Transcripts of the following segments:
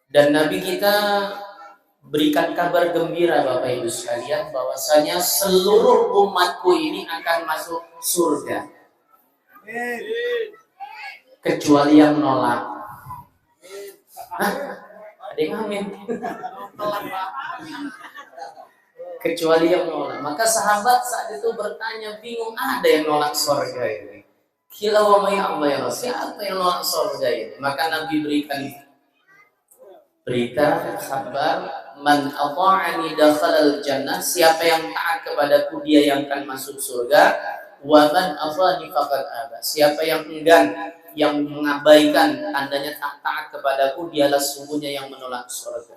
Dan Nabi kita berikan kabar gembira Bapak Ibu sekalian bahwasanya seluruh umatku ini akan masuk surga kecuali yang nolak. Hah? Ada yang amin? Kecuali yang nolak. Maka sahabat saat itu bertanya bingung, ada yang nolak surga ini? Kila wa may Allah ya Rasul, siapa yang nolak surga ini? Maka Nabi berikan berita kabar, man ata'ani dakhalal jannah, siapa yang taat kepadaku dia yang akan masuk surga, wa man asani faqad aba, siapa yang enggan, yang mengabaikan tandanya tak taat kepadaku dialah sungguhnya yang menolak surga.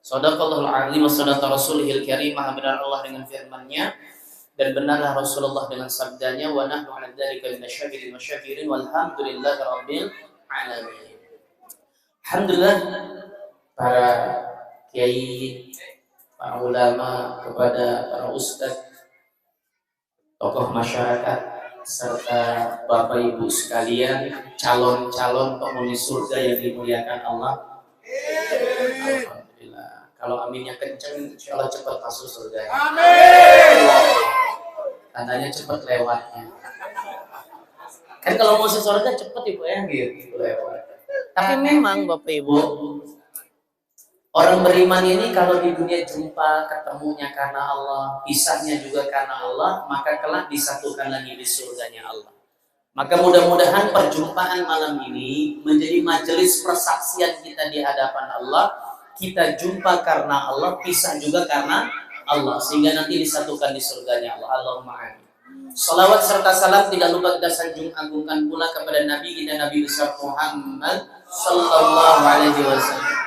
Shadaqallahul azim wa sadaqa rasulihil karim, maha benar Allah dengan firman-Nya dan benarlah Rasulullah dengan sabdanya, wa nahnu 'ala dzalika minasyahirin wa syakirin walhamdulillahi rabbil alamin. Alhamdulillah para kiai, para ulama, kepada para ustadz, tokoh masyarakat, serta Bapak Ibu sekalian, calon-calon penghuni surga yang dimuliakan Allah. Alhamdulillah. Kalau aminnya kenceng, insya Allah cepat masuk surga. Amin. Tandanya cepat lewatnya. Kan kalau mau masuk surga cepat Ibu ya, gitu lewat. Tapi memang Bapak Ibu, orang beriman ini kalau di dunia jumpa, ketemunya karena Allah, pisahnya juga karena Allah, maka kelak disatukan lagi di surganya Allah. Maka mudah-mudahan perjumpaan malam ini menjadi majelis persaksian kita di hadapan Allah. Kita jumpa karena Allah, pisah juga karena Allah, sehingga nanti disatukan di surganya Allah. Allahumma amin. Salawat serta salam tidak lupa kita sanjung agungkan pula kepada Nabi kita, Nabi besar Muhammad sallallahu alaihi wasallam.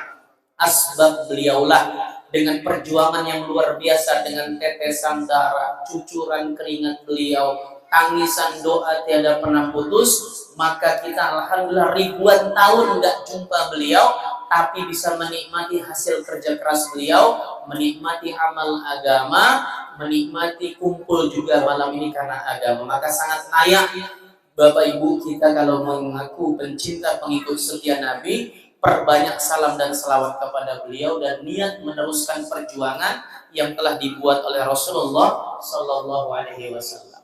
Asbab beliaulah dengan perjuangan yang luar biasa, dengan tetesan darah, cucuran keringat beliau, tangisan doa tiada pernah putus, maka kita alhamdulillah ribuan tahun nggak jumpa beliau, tapi bisa menikmati hasil kerja keras beliau, menikmati amal agama, menikmati kumpul juga malam ini karena agama. Maka sangat layak Bapak Ibu kita kalau mengaku pencinta pengikut setia Nabi, perbanyak salam dan selawat kepada beliau dan niat meneruskan perjuangan yang telah dibuat oleh Rasulullah Sallallahu Alaihi Wasallam.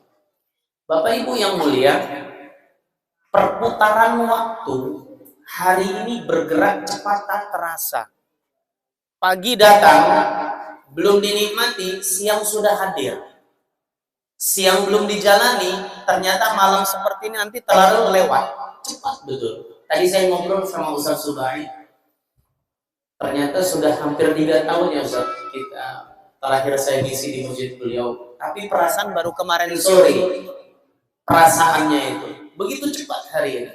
Bapak Ibu yang mulia, perputaran waktu hari ini bergerak cepat tak terasa. Pagi datang, belum dinikmati, siang sudah hadir. Siang belum dijalani, ternyata malam seperti ini nanti terlalu lewat. Cepat betul. Tadi saya ngobrol sama Ustaz Subai, ternyata sudah hampir 3 tahun ya Ustaz kita terakhir saya ngisi di masjid beliau. Tapi perasaan baru kemarin sore, perasaannya itu begitu cepat hari ini.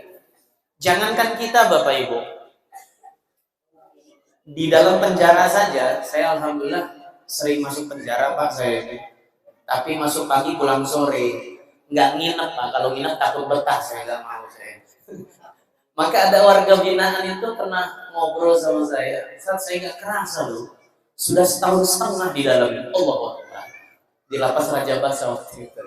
Jangankan kita Bapak Ibu, di dalam penjara saja, saya alhamdulillah sering masuk penjara Pak saya ini. Tapi masuk pagi pulang sore, nggak nginep Pak. Kalau nginep takut betah, saya nggak mau saya. Maka ada warga binaan itu pernah ngobrol sama saya, saat saya nggak kerasa loh, sudah 1,5 tahun di dalamnya. Allah Akbar. Di lapas Raja Basa waktu itu.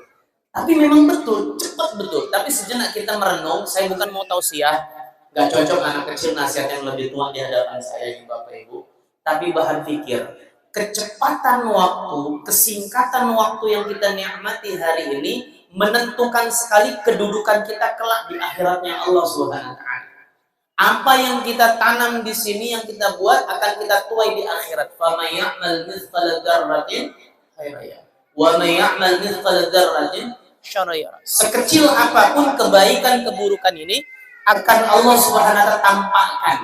Tapi memang betul, cepat betul. Tapi sejenak kita merenung, saya bukan mau tausiah, nggak cocok anak kecil nasihat yang lebih tua di hadapan saya Bapak Ibu. Tapi bahan pikir, kecepatan waktu, kesingkatan waktu yang kita nikmati hari ini menentukan sekali kedudukan kita kelak di akhiratnya Allah Subhanahu wa taala. Apa yang kita tanam di sini, yang kita buat akan kita tuai di akhirat. Fa may ya'mal mithqala dzarratin khairan yara wa may ya'mal mithqala dzarratin syarran yara. Sekecil apapun kebaikan keburukan ini akan Allah Subhanahu wa taala tampakkan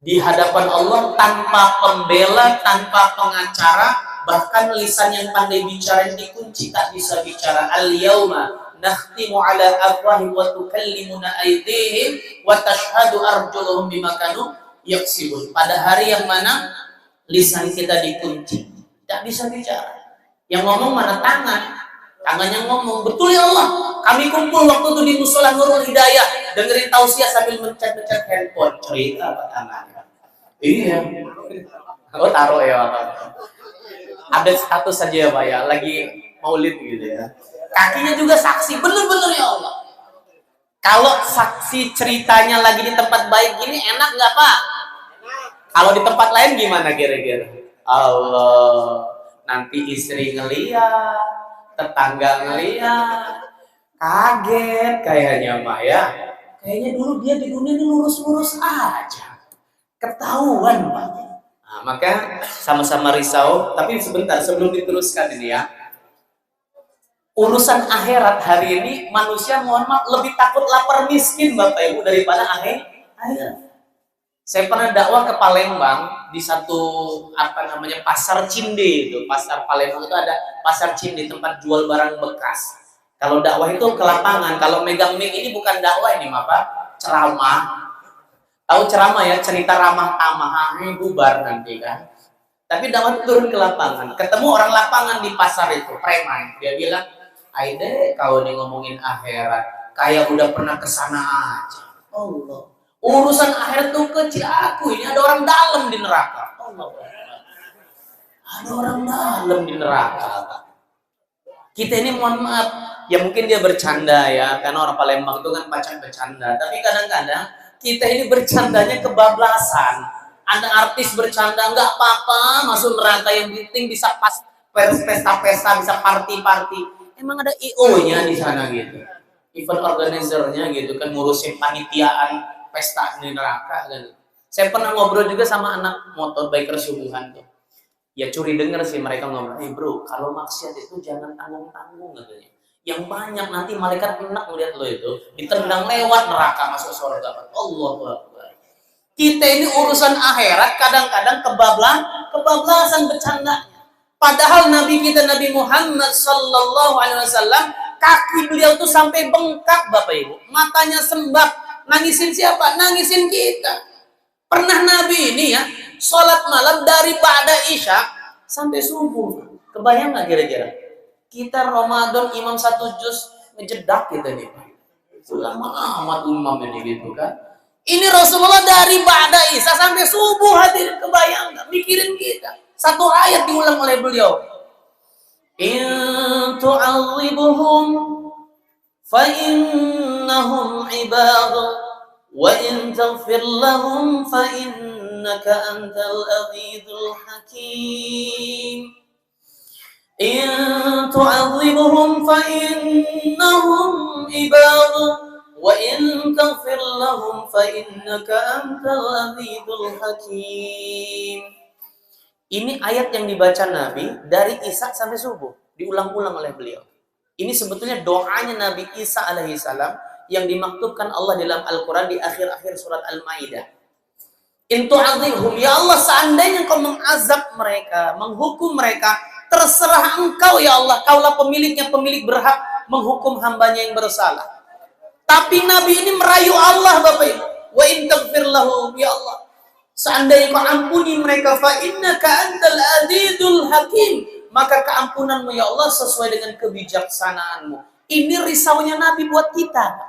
di hadapan Allah tanpa pembela, tanpa pengacara. Bahkan lisan yang pandai bicara dikunci, tak bisa bicara. Al-yauma nakhtimu ala afwahihim wa tukallimuna aydihim wa tashhadu arjuluhum bima kanu yaksibun. Pada hari yang mana lisan kita dikunci, tak bisa bicara. Yang ngomong mana tangan? Tangan yang ngomong. Betul ya Allah, kami kumpul waktu itu di Musola Nurul Hidayah, dengerin tausiah sambil mencet-mencet handphone. Cerita apa tangannya? Iya. Oh taruh ya Pak. Update status saja ya Pak ya, lagi maulid gitu ya. Kakinya juga saksi, bener-bener ya Allah. Kalau saksi ceritanya lagi di tempat baik gini enak nggak Pak? Kalau di tempat lain gimana kira-kira? Allah, nanti istri ngeliat, tetangga ngeliat, kaget kayaknya Mak ya. Kayaknya dulu dia di dunia ini lurus-lurus aja. Ketahuan Pak. Nah, maka sama-sama risau, tapi sebentar sebelum diteruskan ini ya. Urusan akhirat hari ini manusia mohon maaf lebih takut lapar miskin Bapak Ibu daripada akhirat. Saya pernah dakwah ke Palembang di satu pasar Cinde itu. Pasar Palembang itu ada pasar Cinde tempat jual barang bekas. Kalau dakwah itu ke lapangan, kalau megang mic ini bukan dakwah ini Bapak, ceramah. Tahu ceramah ya, cerita ramah tamah, bubar nanti kan. Tapi dakwah turun ke lapangan, ketemu orang lapangan di pasar itu, preman. Dia bilang, "Aide, kau nih ngomongin akhirat, kayak udah pernah kesana aja." Allah. Urusan akhirat tuh kecil aku, ini ada orang dalam di neraka. Allah. Ada orang dalam di neraka. Kita ini mohon maaf, ya mungkin dia bercanda ya, karena orang Palembang itu kan macam bercanda. Tapi kadang-kadang kita ini bercandanya kebablasan. Ada artis bercanda, nggak apa-apa, masuk neraka yang penting bisa pas pesta-pesta, bisa party-party. Emang ada IO-nya di sana gitu, event organizer-nya gitu kan, ngurusin panitiaan pesta di neraka kan. Saya pernah ngobrol juga sama anak motor biker subuhan tuh. Ya curi denger sih mereka ngomong, bro, kalau maksiat itu jangan tanggung-tanggung katanya. Yang banyak nanti malaikat enak melihat lo itu, ditendang lewat neraka masuk surga. Allahu Akbar. Kita ini urusan akhirat kadang-kadang kebablasan bercanda. Padahal Nabi kita Nabi Muhammad sallallahu alaihi wasallam, kaki beliau tuh sampai bengkak Bapak Ibu, matanya sembab. Nangisin siapa? Nangisin kita. Pernah Nabi ini ya, sholat malam dari ba'da isya sampai subuh. Kebayang nggak kira-kira? Kita Ramadan imam 1 juz ngejedak kita nih. Lama amat imam ini gitu kan. Ini Rasulullah dari ba'da isya sampai subuh hadir. Kebayang nggak? Mikirin kita. Satu ayat diulang oleh beliau. In tu'adzibuhum fa innahum ibadu wa in taghfir lahum fa innaka antal azizul hakim. In tu'adzibuhum fa innahum ibadu wa in taghfir lahum fa innaka antal azizul hakim. Ini ayat yang dibaca Nabi dari Isya sampai subuh, diulang-ulang oleh beliau. Ini sebetulnya doanya Nabi Isa alaihissalam yang dimaktubkan Allah dalam Al-Quran di akhir-akhir surat Al-Maidah. In tu'adzibhum, ya Allah, seandainya Engkau mengazab mereka, menghukum mereka, terserah Engkau ya Allah, Kaulah pemiliknya, pemilik berhak menghukum hambanya yang bersalah. Tapi Nabi ini merayu Allah Bapak Ibu. Wa in taghfir lahum, ya Allah, seandainya Kau ampuni mereka, fa innaka antal azizul hakim, maka keampunanmu ya Allah sesuai dengan kebijaksanaanmu. Ini risaunya Nabi buat kita.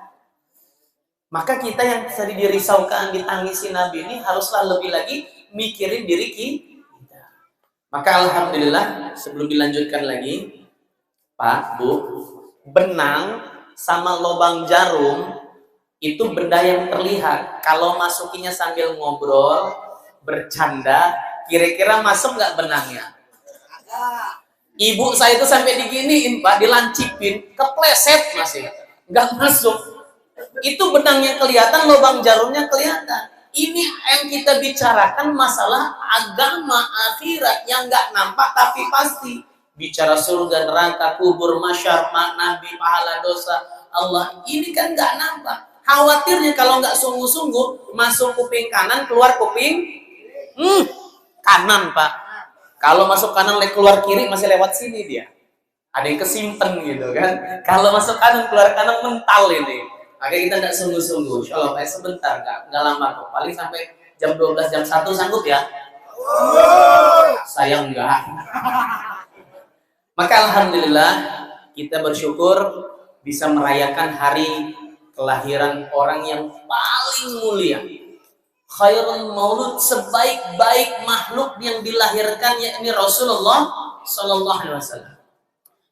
Maka kita yang tadi dirisaukan, ditangisi Nabi ini haruslah lebih lagi mikirin diri kita. Maka alhamdulillah, sebelum dilanjutkan lagi, Pak, Bu, benang sama lubang jarum itu benda yang terlihat. Kalau masukinya sambil ngobrol, bercanda, kira-kira masuk nggak benangnya? Ibu saya itu sampai diginiin Pak, dilancipin, kepleset masih, nggak masuk. Itu benangnya kelihatan, lubang jarumnya kelihatan. Ini yang kita bicarakan masalah agama akhirat yang nggak nampak tapi pasti. Bicara surga, neraka, kubur, masyar, nabi, pahala, dosa Allah, ini kan nggak nampak. Khawatirnya kalau nggak sungguh-sungguh, masuk kuping kanan, keluar kuping kanan Pak. Kalau masuk kanan keluar kiri masih lewat sini dia. Ada yang kesimpen gitu kan. Kalau masuk kanan keluar kanan mental ini. Maka kita tidak sungguh-sungguh. Insya Allah sebentar, nggak lama kok. Paling sampai jam 12, jam 1 sanggup ya? Saya enggak. Maka alhamdulillah kita bersyukur bisa merayakan hari kelahiran orang yang paling mulia. Khairul maulud, sebaik-baik makhluk yang dilahirkan, yakni Rasulullah Sallallahu Alaihi Wasallam.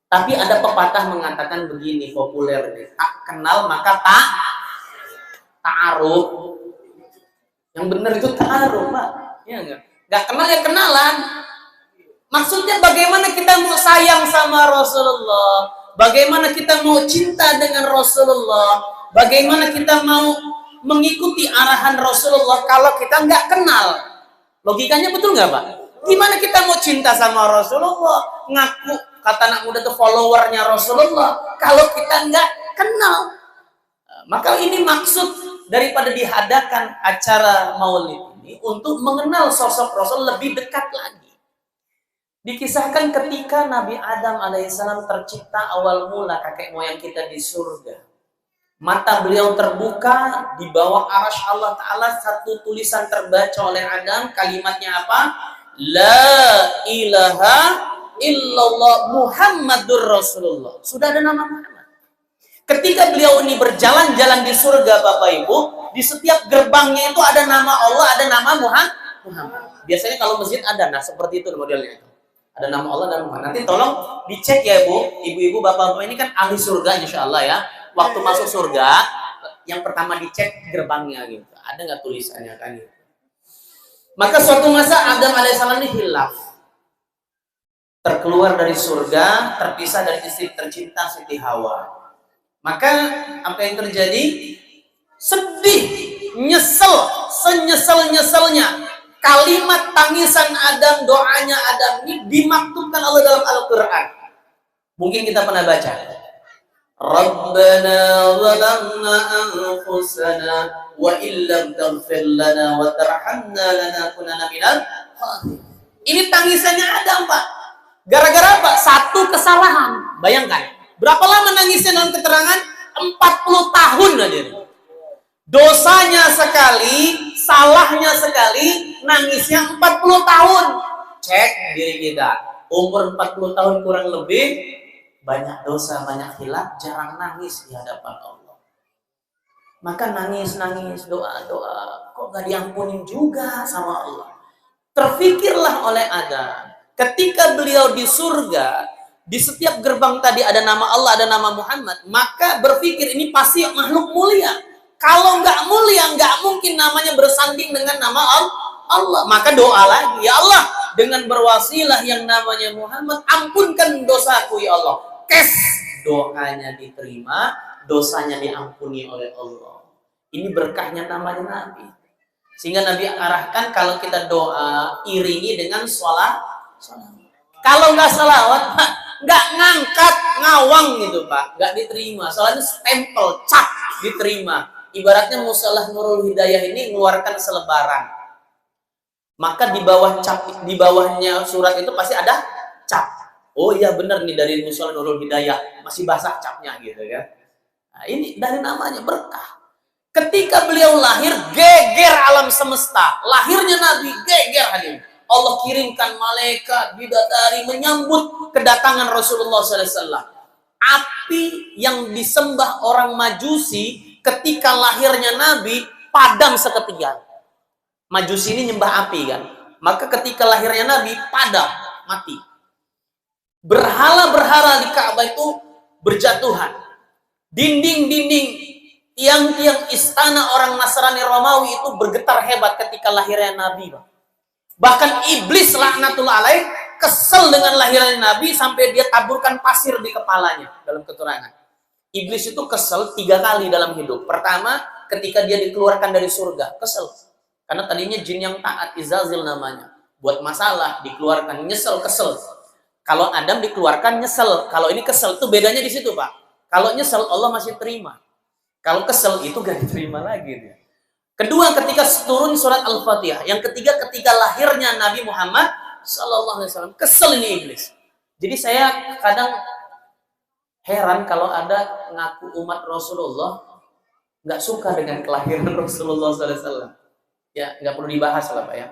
Tapi ada pepatah mengatakan begini, populer, tak kenal maka tak Ta'aruf. Yang benar itu ta'aruf, Pak. Ya enggak? Enggak kenal ya kenalan. Maksudnya bagaimana kita mau sayang sama Rasulullah, bagaimana kita mau cinta dengan Rasulullah, bagaimana kita mau mengikuti arahan Rasulullah kalau kita nggak kenal. Logikanya betul nggak, Pak? Gimana kita mau cinta sama Rasulullah, ngaku kata anak muda itu followernya Rasulullah, kalau kita nggak kenal? Maka ini maksud daripada diadakan acara maulid ini untuk mengenal sosok Rasul lebih dekat lagi. Dikisahkan ketika Nabi Adam alaihissalam tercipta awal mula kakek moyang kita di surga. Mata beliau terbuka, di bawah arasy Allah Ta'ala satu tulisan terbaca oleh Adam, kalimatnya apa? La ilaha illallah Muhammadur Rasulullah. Sudah ada nama Muhammad. Ketika beliau ini berjalan-jalan di surga, Bapak Ibu, di setiap gerbangnya itu ada nama Allah, ada nama Muhammad. Biasanya kalau masjid ada, nah seperti itu modelnya. Ada nama Allah dan Muhammad. Nanti tolong dicek ya Bu, ibu-ibu, bapak-bapak ini kan ahli surga insya Allah ya. Waktu masuk surga, yang pertama dicek gerbangnya gitu. Ada nggak tulisannya kan gitu. Maka suatu masa Adam alaihissalam ini hilaf. Terkeluar dari surga, terpisah dari istri tercinta Siti Hawa. Maka apa yang terjadi? Sedih, nyesel, senyesel-nyeselnya. Kalimat tangisan Adam, doanya Adam ini dimaktubkan Allah dalam Al-Quran. Mungkin kita pernah baca. Rabbana zalamna anfusana wa illam taghfir lana wa tarhamna lanakunanna minal khasirin. Ini tangisannya Adam, Pak. Gara-gara apa? Satu kesalahan. Bayangkan. Berapa lama nangisnya dalam keterangan? 40 tahun aja. Dosanya sekali, salahnya sekali, nangisnya 40 tahun. Cek diri kita. Umur 40 tahun kurang lebih, banyak dosa, banyak hilaf, jarang nangis di hadapan Allah. Maka nangis, doa, kok gak diampunin juga sama Allah. Terfikirlah oleh Adam. Ketika beliau di surga, di setiap gerbang tadi ada nama Allah, ada nama Muhammad, maka berpikir ini pasti makhluk mulia. Kalau nggak mulia, nggak mungkin namanya bersanding dengan nama Allah. Maka doa lagi, ya Allah, dengan berwasilah yang namanya Muhammad, ampunkan dosaku ya Allah. Kes, doanya diterima, dosanya diampuni oleh Allah. Ini berkahnya namanya Nabi. Sehingga Nabi arahkan kalau kita doa, iringi dengan sholat. Kalau nggak sholawat, nggak ngangkat, ngawang gitu Pak, nggak diterima. Soalnya stempel, cap, diterima. Ibaratnya musalah Nurul Hidayah ini mengeluarkan selebaran. Maka di bawah cap, di bawahnya surat itu pasti ada cap. Oh iya benar nih dari musalah Nurul Hidayah, masih basah capnya gitu ya. Nah, ini dari namanya berkah. Ketika beliau lahir, geger alam semesta. Lahirnya Nabi, geger hadir. Allah kirimkan malaikat bidadari menyambut kedatangan Rasulullah SAW. Api yang disembah orang Majusi ketika lahirnya Nabi padam seketika. Majusi ini nyembah api kan. Maka ketika lahirnya Nabi padam, mati. Berhala-berhala di Ka'bah itu berjatuhan. Dinding-dinding, tiang-tiang istana orang Nasrani Romawi itu bergetar hebat ketika lahirnya Nabi. Bahkan iblis laknatullah alaih kesel dengan lahirnya Nabi sampai dia taburkan pasir di kepalanya dalam keterangan. Iblis itu kesel 3 kali dalam hidup. Pertama, ketika dia dikeluarkan dari surga, kesel. Karena tadinya jin yang taat, Izazil namanya. Buat masalah, dikeluarkan, nyesel, kesel. Kalau Adam dikeluarkan, nyesel. Kalau ini kesel, itu bedanya di situ Pak. Kalau nyesel, Allah masih terima. Kalau kesel, itu gak diterima lagi. Dia. Kedua, ketika turun surat Al-Fatihah. Yang ketiga, ketika lahirnya Nabi Muhammad SAW. Kesel ini iblis. Jadi saya kadang heran kalau ada ngaku umat Rasulullah nggak suka dengan kelahiran Rasulullah SAW. Ya nggak perlu dibahas lah Pak ya.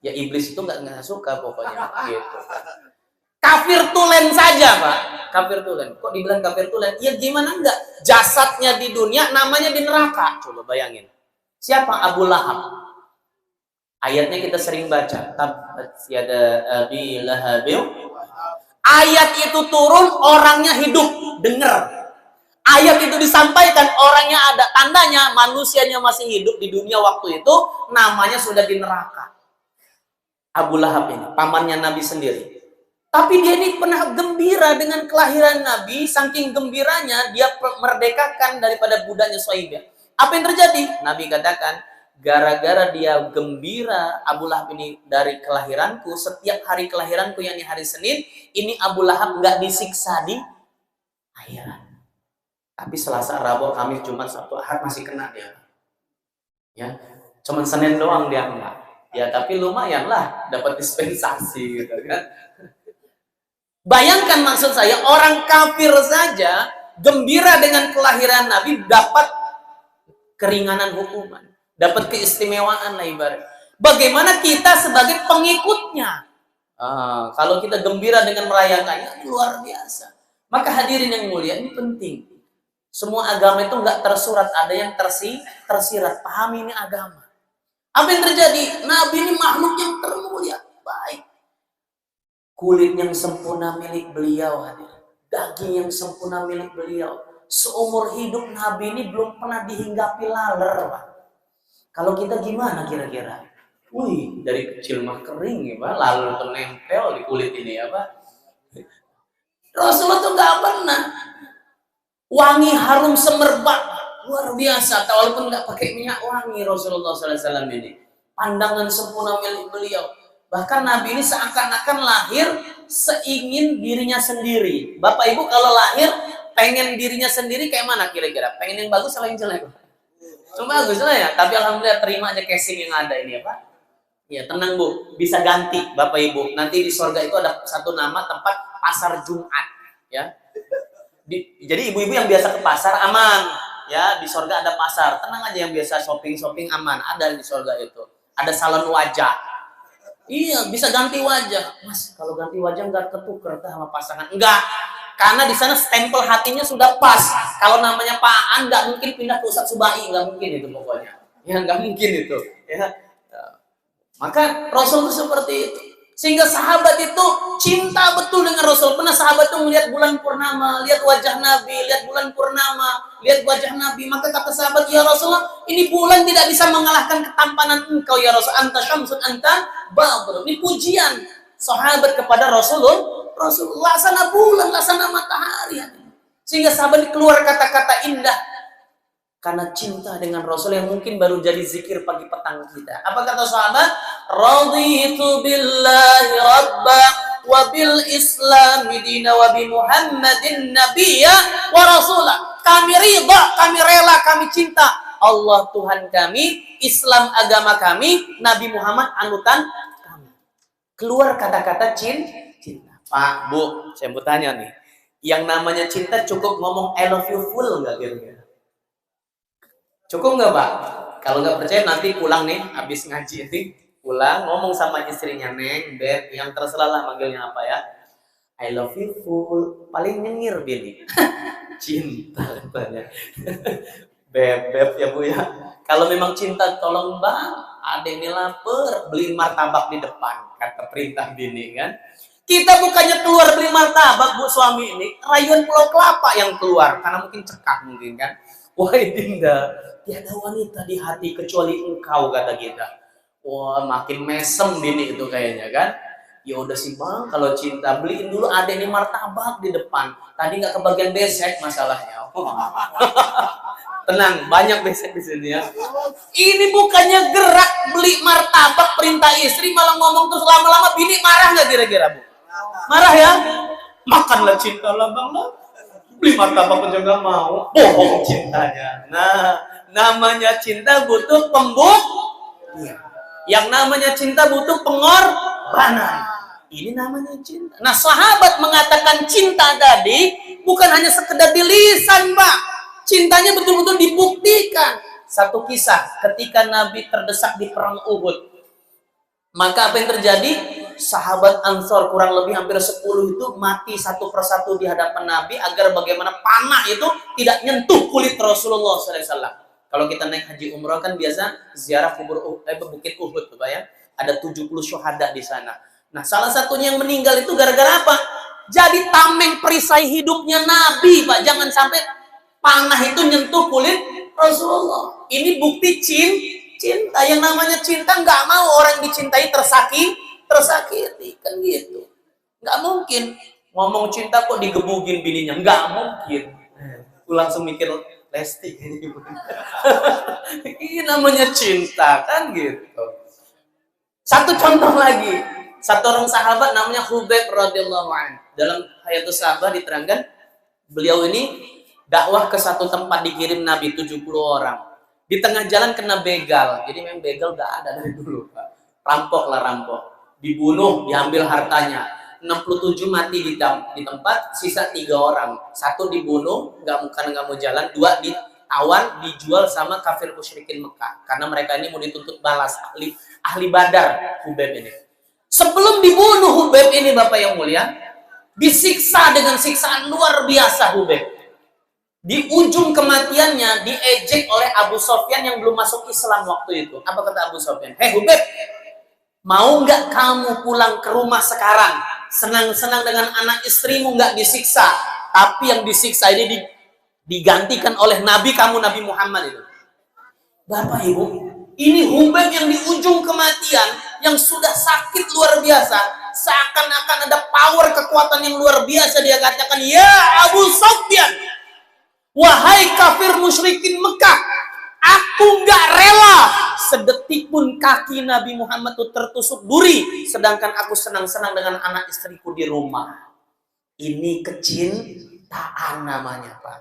Ya iblis itu nggak suka pokoknya gitu. Kafir tulen saja Pak. Kafir tulen. Kok dibilang kafir tulen? Ya gimana enggak? Jasadnya di dunia, namanya di neraka. Coba bayangin. Siapa Abu Lahab? Ayatnya kita sering baca. Tabbat yada Abi Lahab. Ayat itu turun, orangnya hidup, dengar. Ayat itu disampaikan, orangnya ada, tandanya manusianya masih hidup di dunia waktu itu, namanya sudah di neraka. Abu Lahab ini, pamannya Nabi sendiri. Tapi dia ini pernah gembira dengan kelahiran Nabi, saking gembiranya dia merdekakan daripada budaknya Suhaibah. Apa yang terjadi? Nabi katakan, gara-gara dia gembira Abu Lahab ini dari kelahiranku, setiap hari kelahiranku yakni hari Senin, ini Abu Lahab nggak disiksa di akhirat. Tapi Selasa, Rabu, Kamis, Jumat, Sabtu, Ahad masih kena dia. Ya, cuman Senin doang dia enggak. Ya, tapi lumayan lah dapat dispensasi gitu kan. Bayangkan maksud saya, orang kafir saja gembira dengan kelahiran Nabi dapat keringanan hukuman, dapat keistimewaan lah ibarat. Bagaimana kita sebagai pengikutnya? Kalau kita gembira dengan merayakannya, luar biasa. Maka hadirin yang mulia, ini penting. Semua agama itu nggak tersurat, ada yang tersirat. Pahami ini agama. Apa yang terjadi? Nabi ini makhluk yang termulia, baik. Kulit yang sempurna milik beliau, daging yang sempurna milik beliau. Seumur hidup Nabi ini belum pernah dihinggapi laler, Pak. Kalau kita gimana kira-kira? Wih, dari kecil mah kering ya, Pak. Lalu nempel di kulit ini ya, Pak. Rasulullah tuh nggak pernah. Wangi harum semerbak, luar biasa. Walaupun nggak pakai minyak wangi Rasulullah SAW ini. Pandangan sempurna milik beliau. Bahkan Nabi ini seakan-akan lahir seingin dirinya sendiri. Bapak Ibu kalau lahir pengen dirinya sendiri kayak mana kira-kira? Pengen yang bagus atau yang jelek? Cuma bagus lah ya. Tapi alhamdulillah terima aja casing yang ada ini ya Pak. Ya tenang Bu, bisa ganti Bapak Ibu. Nanti di surga itu ada satu nama tempat pasar Jumat. Ya. Jadi ibu-ibu yang biasa ke pasar aman, ya di surga ada pasar, tenang aja yang biasa shopping aman, ada di surga itu. Ada salon wajah, iya bisa ganti wajah, Mas. Kalau ganti wajah nggak ketuker sama pasangan, enggak, karena di sana stempel hatinya sudah pas. Kalau namanya Pak An nggak mungkin pindah ke Ustadz Subai, nggak mungkin itu pokoknya, ya nggak mungkin itu, ya. Maka Rasul itu seperti itu. Sehingga sahabat itu cinta betul dengan Rasul. Pernah sahabat itu melihat bulan purnama, lihat wajah Nabi, lihat bulan purnama, lihat wajah Nabi. Maka kata sahabat, ya Rasulullah, ini bulan tidak bisa mengalahkan ketampanan engkau ya Rasul. Anta syamsun anta badr. Ini pujian sahabat kepada Rasulullah. Rasulullah laksana bulan, laksana matahari. Sehingga sahabat keluar kata-kata indah karena cinta dengan Rasul yang mungkin baru jadi zikir pagi petang kita. Apa kata sahabat? Raditu billahi rabba wa bil islami dina wa bi Muhammadin nabiyya wa rasulah. Kami ridha, kami rela, kami cinta Allah Tuhan kami, Islam agama kami, Nabi Muhammad anutan kami. Keluar kata-kata cinta. Pak, Bu, saya mau tanya nih. Yang namanya cinta cukup ngomong I love you full nggak kira-kira? Cukup nggak Pak? Kalau nggak percaya nanti pulang nih, habis ngaji ini, pulang ngomong sama istrinya, Neng, Beb, yang terserah lah manggilnya apa ya. I love you full, paling nyengir Billy. Cinta katanya. Beb ya Bu ya. Kalau memang cinta, tolong Bang, ada ini lapar, beliin martabak di depan, kata perintah bini kan. Kita bukannya keluar beli martabak Bu suami ini, rayuan Pulau Kelapa yang keluar, karena mungkin cekak mungkin kan. Wahai Dinda, tiada wanita di hati kecuali engkau, kata kita. Wah, makin mesem bini itu kayaknya kan. Ya udah sih Bang, kalau cinta beliin dulu ada ini martabak di depan. Tadi nggak kebagian besek masalahnya. Tenang, banyak besek di sini ya. Ini bukannya gerak beli martabak perintah istri, malah ngomong terus lama-lama bini marah nggak kira-kira Bu? Marah ya? Makanlah cinta lah Bang lah. Beli martabak aja nggak mau, bohong cintanya. Nah, namanya cinta butuh pembuktian. Yang namanya cinta butuh pengorbanan. Ini namanya cinta. Nah, sahabat mengatakan cinta tadi bukan hanya sekedar di lisan, Pak. Cintanya betul-betul dibuktikan. Satu kisah ketika Nabi terdesak di perang Uhud. Maka apa yang terjadi? Sahabat Ansor kurang lebih hampir 10 itu mati satu persatu di hadapan Nabi agar bagaimana panah itu tidak nyentuh kulit Rasulullah SAW. Kalau kita naik haji umrah kan biasa ziarah bukit Uhud Pak ya. Ada 70 syuhada di sana. Nah, salah satunya yang meninggal itu gara-gara apa? Jadi tameng perisai hidupnya Nabi, Pak. Jangan sampai Panah itu nyentuh kulit Rasulullah. Ini bukti cinta. Yang namanya cinta nggak mau orang dicintai tersakiti kan gitu. Nggak mungkin ngomong cinta kok digebugin bininya, nggak mungkin. Aku langsung mikir Lesti ini. Ini namanya cinta kan gitu. Satu contoh lagi, satu orang sahabat namanya Hubaib radhiyallahu anhu. Dalam Hayatus Sahabah diterangkan, beliau ini dakwah ke satu tempat, dikirim Nabi 70 orang. Di tengah jalan kena begal. Jadi memang begal udah ada dari dulu, Pak. Rampok. Dibunuh, diambil hartanya. 67 mati di tempat, sisa 3 orang. 1 dibunuh, karena nggak mau jalan. 2 ditawan, dijual sama kafir musyrikin Mekah. Karena mereka ini mau dituntut balas, ahli Badar, Hubaib ini. Sebelum dibunuh Hubaib ini, Bapak yang mulia, disiksa dengan siksaan luar biasa Hubaib. Di ujung kematiannya diejek oleh Abu Sofyan yang belum masuk Islam waktu itu. Apa kata Abu Sofyan? Hei Hubaib, mau nggak kamu pulang ke rumah sekarang? Senang-senang dengan anak istrimu, nggak disiksa. Tapi yang disiksa ini digantikan oleh Nabi kamu, Nabi Muhammad itu. Bapak Ibu, ini Hubaib yang di ujung kematian, yang sudah sakit luar biasa, seakan-akan ada power kekuatan yang luar biasa. Dia katakan, ya Abu Sofyan, wahai kafir musyrikin Mekah, aku nggak rela sedetik pun kaki Nabi Muhammad itu tertusuk duri, sedangkan aku senang-senang dengan anak istriku di rumah. Ini kecintaan namanya, Pak.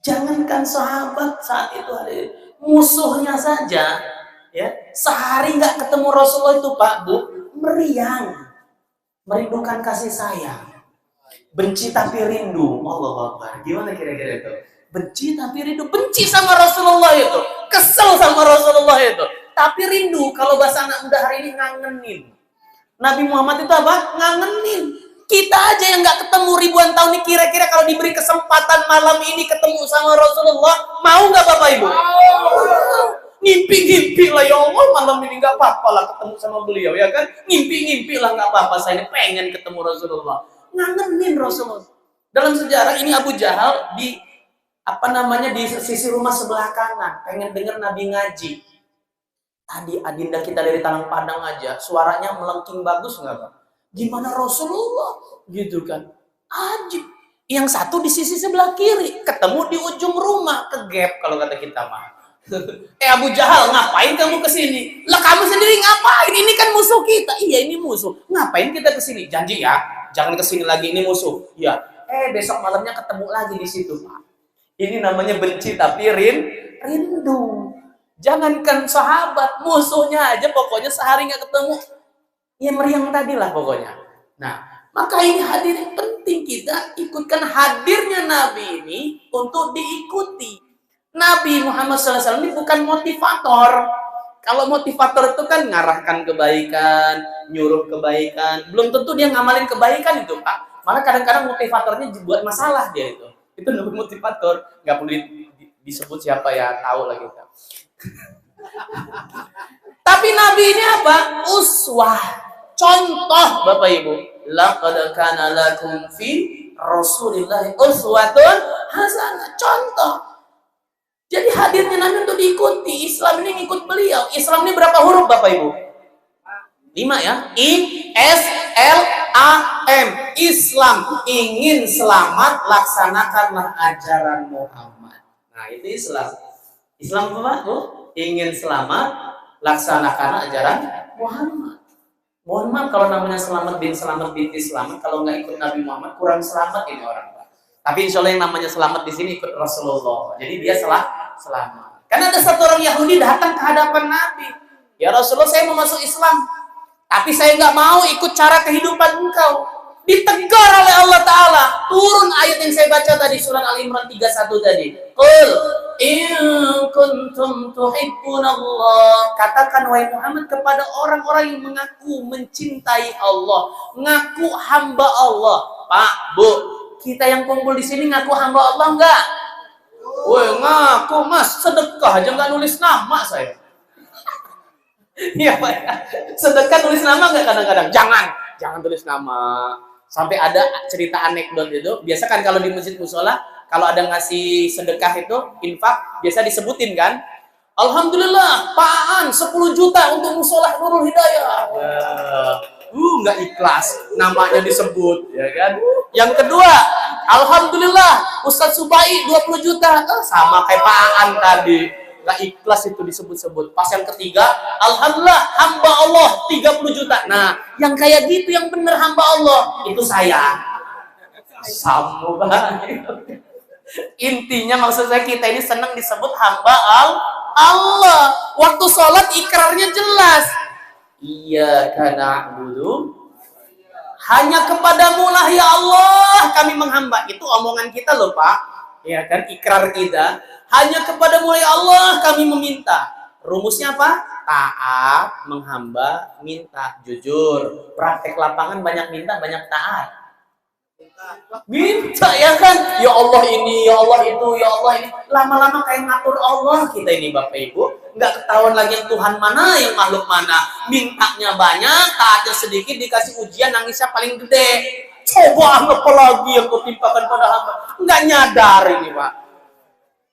Jangankan sahabat saat itu ada musuhnya saja, ya sehari nggak ketemu Rasulullah itu, Pak, Bu, meriang, merindukan kasih sayang, benci tapi rindu. Allah Akbar. Gimana kira-kira itu? Benci tapi rindu, benci sama Rasulullah itu, kesel sama Rasulullah itu, tapi rindu. Kalau bahasa anak muda hari ini, ngangenin. Nabi Muhammad itu apa? Ngangenin. Kita aja yang nggak ketemu ribuan tahun ini, kira-kira kalau diberi kesempatan malam ini ketemu sama Rasulullah, mau nggak Bapak Ibu? Ngimpi-ngimpi lah, ya Allah, malam ini nggak apa-apa lah ketemu sama beliau, ya kan? Ngimpi-ngimpi lah, nggak apa-apa, saya pengen ketemu Rasulullah. Ngangenin Rasulullah. Dalam sejarah ini Abu Jahal di sisi rumah sebelah kanan, pengen dengar Nabi ngaji. Tadi adinda kita dari Talang Padang aja, suaranya melengking bagus nggak Pak? Gimana Rasulullah? Gitu kan. Ajib. Yang satu di sisi sebelah kiri, ketemu di ujung rumah, ke gap kalau kata kita mah. Abu Jahal, ngapain kamu kesini? Lah kamu sendiri ngapain? Ini kan musuh kita. Iya, ini musuh. Ngapain kita kesini? Janji ya, jangan kesini lagi, ini musuh. Ya. Besok malamnya ketemu lagi di situ, Pak. Ini namanya benci tapi rindu. Jangankan sahabat, musuhnya aja pokoknya sehari nggak ketemu, ya meriang tadi lah pokoknya. Nah, maka ini hadirin penting kita ikutkan hadirnya Nabi ini untuk diikuti. Nabi Muhammad SAW ini bukan motivator. Kalau motivator itu kan ngarahkan kebaikan, nyuruh kebaikan. Belum tentu dia ngamalin kebaikan itu, Pak. Malah kadang-kadang motivatornya buat masalah dia itu. Itu namanya motivator. Nggak perlu disebut siapa ya, tahu lah kita. Tapi Nabi ini apa? Uswah. Contoh, Bapak Ibu. Laqad kana lakum fi Rasulillahi uswatun hasanah. Contoh. Jadi hadirnya Nabi untuk diikuti. Islam ini ngikut beliau. Islam ini berapa huruf Bapak Ibu? 5 ya. I-S-L-A-M. Islam. Ingin selamat, laksanakanlah ajaran Muhammad. Nah, itu Islam. Islam apa? Ingin selamat, laksanakan ajaran Muhammad. Mohon maaf kalau namanya selamat binti selamat, kalau nggak ikut Nabi Muhammad kurang selamat ini orang, Pak. Tapi insya Allah yang namanya selamat di sini ikut Rasulullah. Jadi dia selamat. Karena ada satu orang Yahudi datang ke hadapan Nabi. Ya Rasulullah, saya mau masuk Islam, tapi saya nggak mau ikut cara kehidupan engkau. Ditegur oleh Allah Ta'ala. Turun ayat yang saya baca tadi, surah Al-Imran 31 tadi. Qul in kuntum tuhibbunallah. Katakan wahai Muhammad kepada orang-orang yang mengaku mencintai Allah, ngaku hamba Allah. Pak, Bu, kita yang kumpul di sini ngaku hamba Allah enggak? Woi, ngaku Mas, sedekah aja nggak nulis nama saya. Iya Pak, sedekah tulis nama nggak kadang-kadang? Jangan tulis nama. Sampai ada cerita anekdot itu, biasa kan kalau di masjid musola kalau ada ngasih sedekah itu, infak, biasa disebutin kan? Alhamdulillah, Pak Aan 10 juta untuk musola Nurul Hidayah. Nggak ikhlas, namanya disebut, ya kan? Yang kedua, Alhamdulillah, Ustadz Subai 20 juta. Sama kayak Pak Aan tadi. Nggak ikhlas itu disebut-sebut. Pas yang ketiga, Alhamdulillah, hamba Allah 30 juta. Nah, yang kayak gitu, yang bener hamba Allah, itu saya. Sama banget. Intinya maksud saya kita ini senang disebut hamba Allah. Waktu sholat ikrarnya jelas. Iyyaka na'budu, hanya kepadamu lah ya Allah kami menghamba. Itu omongan kita loh Pak, ya kan, ikrar kita. Hanya kepadamu ya Allah kami meminta. Rumusnya apa? Taat, menghamba, minta. Jujur, praktek lapangan banyak minta, banyak taat. Minta ya kan, ya Allah ini, ya Allah itu, ya Allah ini. Lama-lama kayak ngatur Allah kita ini Bapak Ibu. Nggak ketahuan lagi yang Tuhan mana, yang makhluk mana. Mintanya banyak, taatnya sedikit, dikasih ujian, nangisnya paling gede. Coba apa lagi yang kau timpakan pada hamba. Nggak nyadar ini Pak.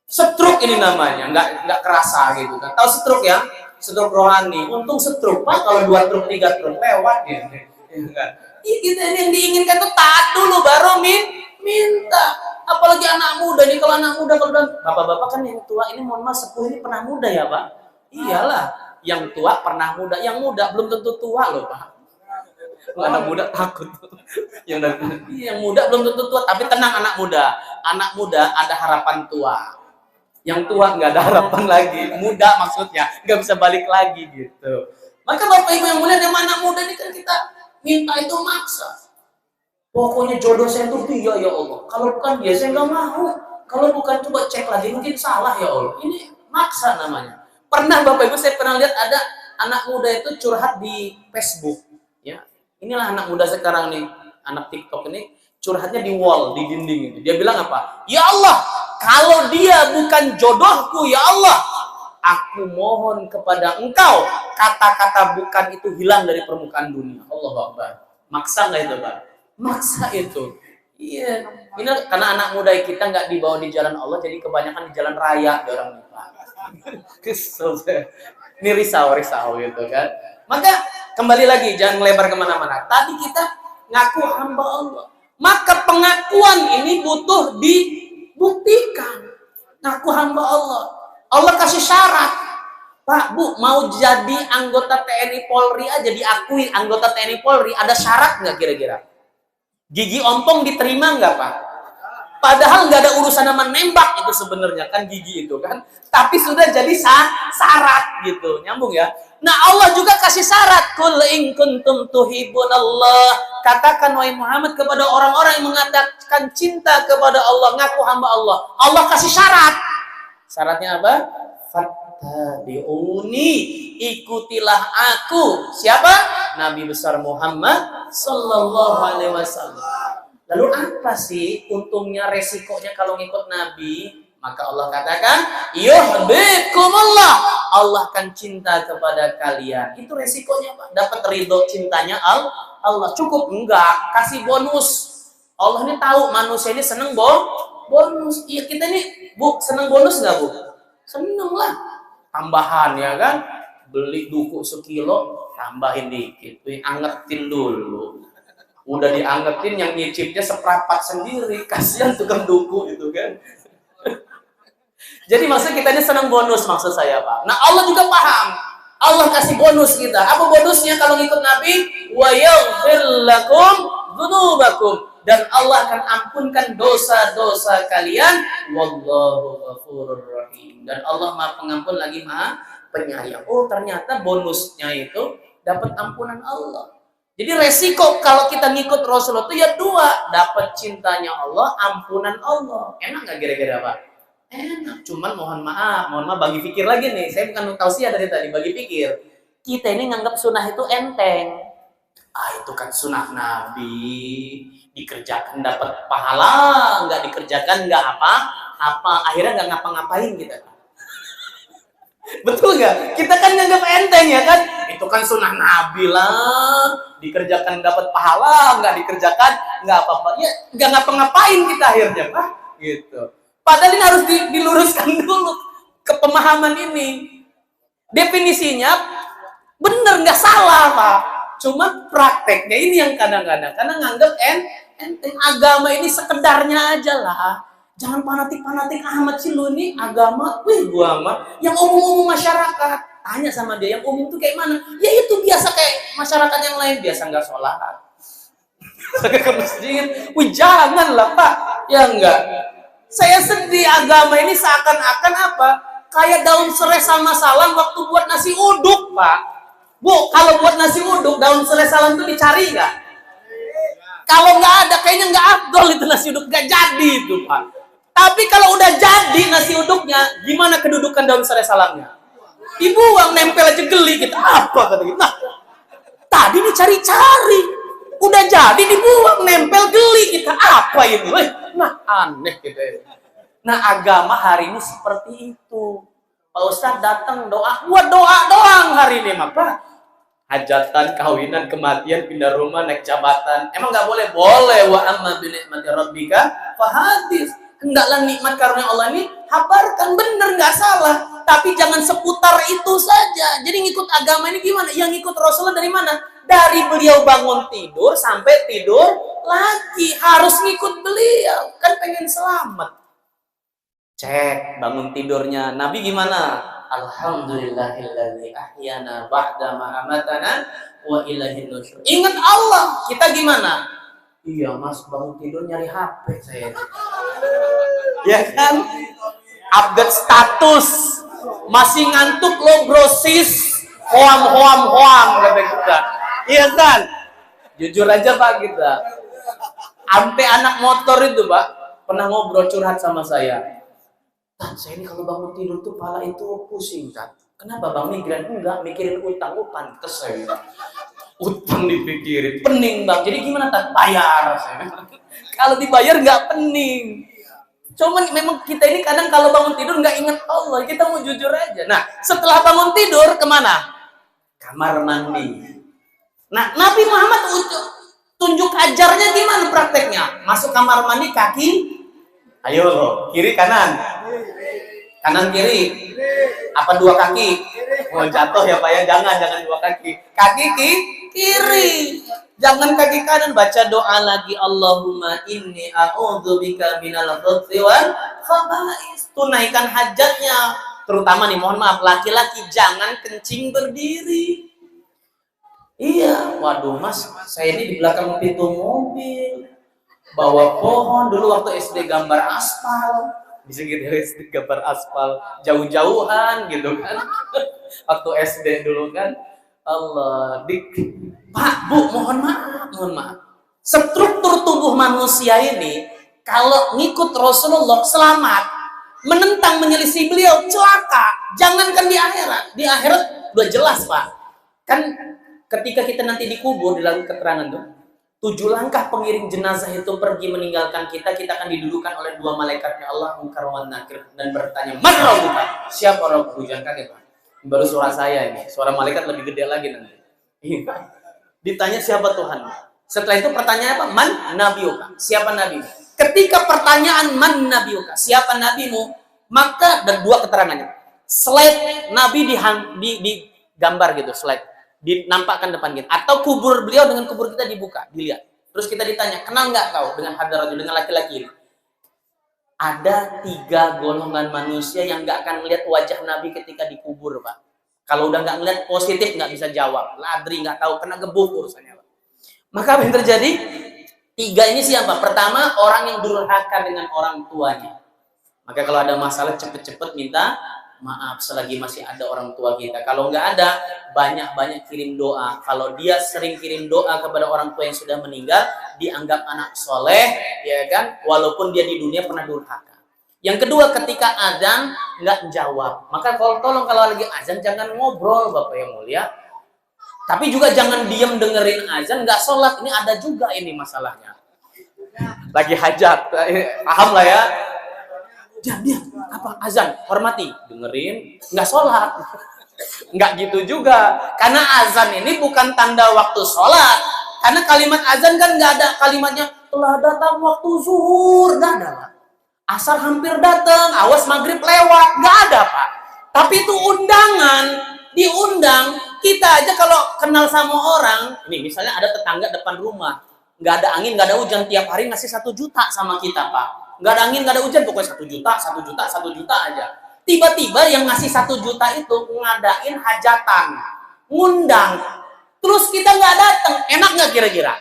Stroke ini namanya, nggak kerasa gitu kan. Tahu stroke ya? Stroke rohani. Untung stroke Pak, kalau 2 truk 3 truk lewat ya. Kita ini yang diinginkan tuh taat dulu baru minta. Apalagi anak muda nih, kalau anak muda kalau bapak-bapak kan yang tua ini mohon maaf sepuh ini pernah muda ya Pak. Iyalah, yang tua pernah muda, yang muda belum tentu tua loh Pak. Anak muda takut. Yang muda belum tentu tua, tapi tenang anak muda. Anak muda ada harapan tua. Yang tua nggak ada harapan lagi. Muda maksudnya nggak bisa balik lagi gitu. Maka Bapak Ibu yang mulia, yang anak muda ini kan kita minta itu maksa. Pokoknya jodoh saya itu dia ya Allah. Kalau bukan dia saya nggak mau. Kalau bukan coba cek lagi mungkin salah ya Allah. Ini maksa namanya. Pernah Bapak Ibu saya pernah lihat ada anak muda itu curhat di Facebook. Ya, inilah anak muda sekarang nih, anak TikTok ini curhatnya di wall, di dinding itu. Dia bilang apa? Ya Allah, kalau dia bukan jodohku ya Allah, aku mohon kepada Engkau kata-kata bukan itu hilang dari permukaan dunia. Allahu Akbar. Maksa nggak itu Pak? Maksa itu. Iya. Ini karena anak muda kita nggak dibawa di jalan Allah, jadi kebanyakan di jalan raya di orang Pak. Ini risau gitu kan. Maka kembali lagi, jangan melebar kemana-mana. Tadi kita ngaku hamba Allah. Maka pengakuan ini butuh dibuktikan. Ngaku hamba Allah. Allah kasih syarat. Pak, Bu, mau jadi anggota TNI Polri aja diakui anggota TNI Polri, ada syarat nggak kira-kira? Gigi ompong diterima nggak Pak? Padahal nggak ada urusan sama nembak itu sebenarnya kan gigi itu kan, tapi sudah jadi syarat gitu, nyambung ya. Nah Allah juga kasih syarat, Qul in kuntum tuhibbunallah, katakan wahai Muhammad kepada orang-orang yang mengatakan cinta kepada Allah, ngaku hamba Allah. Allah kasih syarat. Syaratnya apa? Fattabi'uni, ikutilah aku. Siapa? Nabi besar Muhammad sallallahu alaihi wasallam. Lalu apa sih untungnya, resikonya kalau ngikut Nabi? Maka Allah katakan, yuhibbukumullah, Allah akan cinta kepada kalian. Itu resikonya Pak. Dapat ridho cintanya Allah. Cukup enggak? Kasih bonus. Allah ini tahu manusia ini seneng bonus. Iya, kita ini Bu seneng bonus enggak Bu? Seneng lah. Tambahan ya kan, beli duku sekilo tambahin dikit, angetin dulu, udah diangetin yang nyicipnya seprapat sendiri, kasihan tukang duku itu kan. Jadi maksud kita ini senang bonus maksud saya Pak. Nah Allah juga paham, Allah kasih bonus kita. Apa bonusnya kalau ngikut Nabi? Wa yaghfir lakum dzunubakum, dan Allah akan ampunkan dosa-dosa kalian. Wallahu ghafurur rahim, dan Allah Maha Pengampun lagi Maha Penyayang. Oh ternyata bonusnya itu dapat ampunan Allah. Jadi resiko kalau kita ngikut Rasulullah itu ya dua, dapat cintanya Allah, ampunan Allah. Enak nggak kira-kira Pak? Enak. Cuman mohon maaf bagi pikir lagi nih. Saya bukan tausiah dari tadi, bagi pikir. Kita ini nganggap sunnah itu enteng. Itu kan sunnah Nabi, dikerjakan dapat pahala, nggak dikerjakan nggak apa-apa, akhirnya nggak ngapa-ngapain kita. Betul nggak? Kita kan nganggap enteng ya kan? Itu kan sunnah Nabi lah, dikerjakan dapat pahala, nggak dikerjakan nggak apa-apa. Ya nggak ngapa-ngapain kita akhirnya Pak. gitu. Padahal ini harus diluruskan dulu ke pemahaman ini. Definisinya bener, nggak salah Pak. Cuma prakteknya ini yang kadang-kadang karena nganggap enteng agama ini sekedarnya aja lah. Jangan fanatik-fanatik amat sih lu nih agama. Wih gua mah yang umum-umum masyarakat. Tanya sama dia yang umum tuh kayak mana? Ya itu biasa kayak masyarakat yang lain, biasa nggak sholat. Ke masjid. Wih janganlah Pak. Ya enggak. Saya sedih agama ini seakan-akan apa? Kayak daun serai sama salam waktu buat nasi uduk, Pak. Bu, kalau buat nasi uduk, daun serai salam itu dicari nggak? Kalau nggak ada, kayaknya nggak afdol itu nasi uduk. Nggak jadi itu, Pak. Tapi kalau udah jadi nasi uduknya, gimana kedudukan daun serai salamnya? Dibuang, nempel aja geli gitu. Apa kata gitu? Nah, tadi dicari-cari. Udah jadi dibuang, nempel geli kita. Apa ini? Nah, aneh gitu ya. Nah, agama hari ini seperti itu. Pak Ustadz datang doa, buat doa doang hari ini, Pak. Hajatan, kawinan, kematian, pindah rumah, naik jabatan. Emang nggak boleh? Boleh. Wa amma bi ni'mati rabbika fahadits. Hendaklah nikmat karunia Allah ini habarkan, bener, nggak salah. Tapi jangan seputar itu saja. Jadi ngikut agama ini gimana? Yang ngikut Rasulullah dari mana? Dari beliau bangun tidur sampai tidur lagi. Harus ngikut beliau. Kan pengen selamat. Cek bangun tidurnya. Nabi gimana? Alhamdulillahilladzi ahyana ba'da ma amatana wa ilaihin nusyur. Ingat Allah. Kita gimana? Iya mas, bangun tidur nyari HP saya. Ya kan? Update status. Masih ngantuk lo brosis. Hoam kata kita. Iya kan? Jujur aja Pak kita. Sampai anak motor itu Pak pernah ngobrol curhat sama saya. Saya ini kalau bangun tidur tuh pala itu pusing kan. Kenapa Bang migran? Enggak, mikirin utang. Pantes saya. Utang dipikirin, pening Bang. Jadi gimana Tan? Bayar saya. Kalau dibayar nggak pening. Cuman memang kita ini kadang kalau bangun tidur nggak ingat Allah. Kita mau jujur aja. Nah, setelah bangun tidur kemana? Kamar mandi. Nah, Nabi Muhammad tunjuk ajarnya gimana prakteknya? Masuk kamar mandi kaki. Ayo, kiri kanan. Kanan kiri. Apa dua kaki? Mau jatuh ya Pak ya, jangan dua kaki. Kaki kiri. Jangan kaki kanan, baca doa lagi. Allahumma inni a'udzubika minal khubuthi wal khaba'is. Tunaikan hajatnya. Terutama nih, mohon maaf, laki-laki jangan kencing berdiri. Iya, waduh mas, saya ini di belakang pintu mobil. Bawa pohon, dulu waktu SD gambar aspal. Bisa gitu SD gambar aspal. Jauh-jauhan gitu kan. Waktu SD dulu kan. Allah, Pak, Bu, mohon maaf. Struktur tubuh manusia ini kalau ngikut Rasulullah selamat, menentang menyelisih beliau celaka. Jangankan di akhirat udah jelas Pak. Kan ketika kita nanti dikubur di dalam keterangan tuh 7 langkah pengiring jenazah itu pergi meninggalkan kita akan didudukan oleh 2 malaikatnya Allah Munkar wa Nakir dan bertanya, "Man rabbuka?" Siapa Rabbuku? Jangan kaget Pak. Baru suara saya ini, suara malaikat lebih gede lagi nanti. Ditanya siapa Tuhan. Setelah itu pertanyaan apa? Man nabiyuka? Siapa nabi? Ketika pertanyaan man nabiyuka? Siapa nabimu? Maka ada 2 keterangannya. Slide nabi di gambar gitu, slide. Dinampakkan depan kita. Atau kubur beliau dengan kubur kita dibuka, dilihat. Terus kita ditanya, kenal nggak kau dengan hadaratu, dengan laki-laki ini? Ada 3 golongan manusia yang nggak akan melihat wajah Nabi ketika dikubur, Pak. Kalau udah nggak ngeliat positif nggak bisa jawab, ladri nggak tahu, kena gebuk urusannya, Pak. Maka apa yang terjadi? 3 ini siapa? Pertama, orang yang durhaka dengan orang tuanya. Maka kalau ada masalah cepet-cepet minta maaf selagi masih ada orang tua kita. Kalau nggak ada, banyak-banyak kirim doa. Kalau dia sering kirim doa kepada orang tua yang sudah meninggal, dianggap anak soleh, ya kan? Walaupun dia di dunia pernah durhaka. Yang kedua, ketika azan nggak jawab. Maka tolong kalau lagi azan jangan ngobrol, Bapak yang mulia. Tapi juga jangan diem dengerin azan, nggak sholat. Ini ada juga ini masalahnya. Lagi hajat, paham lah ya. Diam, apa azan, hormati, dengerin, nggak sholat, nggak gitu juga, karena azan ini bukan tanda waktu sholat, karena kalimat azan kan nggak ada kalimatnya telah datang waktu zuhur, nggak ada. Asar hampir datang, awas maghrib lewat, nggak ada Pak. Tapi itu undangan, diundang. Kita aja kalau kenal sama orang, ini misalnya ada tetangga depan rumah, nggak ada angin, nggak ada hujan, tiap hari ngasih 1 juta sama kita Pak. Nggak ada angin, nggak ada hujan, pokoknya 1 juta, 1 juta, 1 juta aja. Tiba-tiba yang ngasih 1 juta itu ngadain hajatan, ngundang, terus kita nggak datang, enak nggak kira-kira?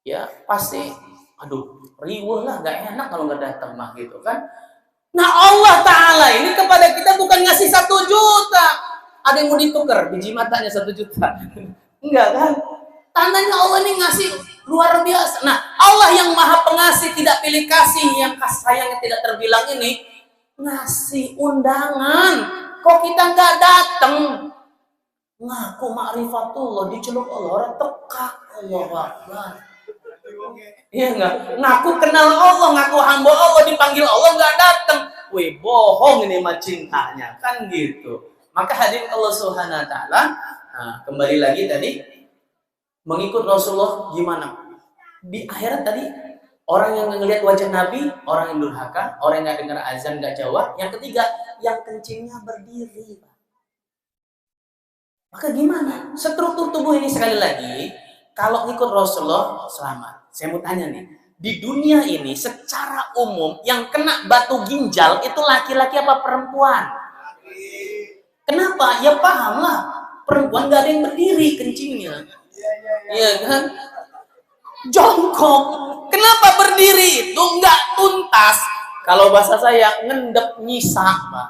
Ya pasti, aduh, riweuh lah, nggak enak kalau nggak datang mah gitu kan. Nah Allah Ta'ala ini kepada kita bukan ngasih 1 juta. Ada yang mau ditukar biji matanya 1 juta. Enggak kan? Tandanya Allah ini ngasih luar biasa. Nah Allah yang maha pengasih, tidak pilih kasih, yang sayangnya tidak terbilang ini, ngasih undangan. Kok kita nggak datang? Ngaku ma'rifatullah, diceluk Allah, orang teka Allah Akbar. Iya enggak? Ngaku kenal Allah, ngaku hamba Allah, dipanggil Allah nggak datang. Wih, bohong ini mah cintanya, kan gitu. Maka hadirin Allah Subhanahu wa taala, nah, kembali lagi tadi mengikut Rasulullah gimana? Di akhirat tadi orang yang ngelihat wajah Nabi, orang yang durhaka, orang yang nggak dengar azan nggak jawab. Yang ketiga, yang kencingnya berdiri. Maka gimana? Struktur tubuh ini sekali lagi, kalau ngikut Rasulullah selamat. Saya mau tanya nih, di dunia ini secara umum yang kena batu ginjal itu laki-laki apa perempuan? Kenapa? Ya paham lah, perempuan gak ada yang berdiri kencingnya. Iya kan? Jongkok. Kenapa berdiri? Itu nggak tuntas. Kalau bahasa saya ngendep nyisa, Pak.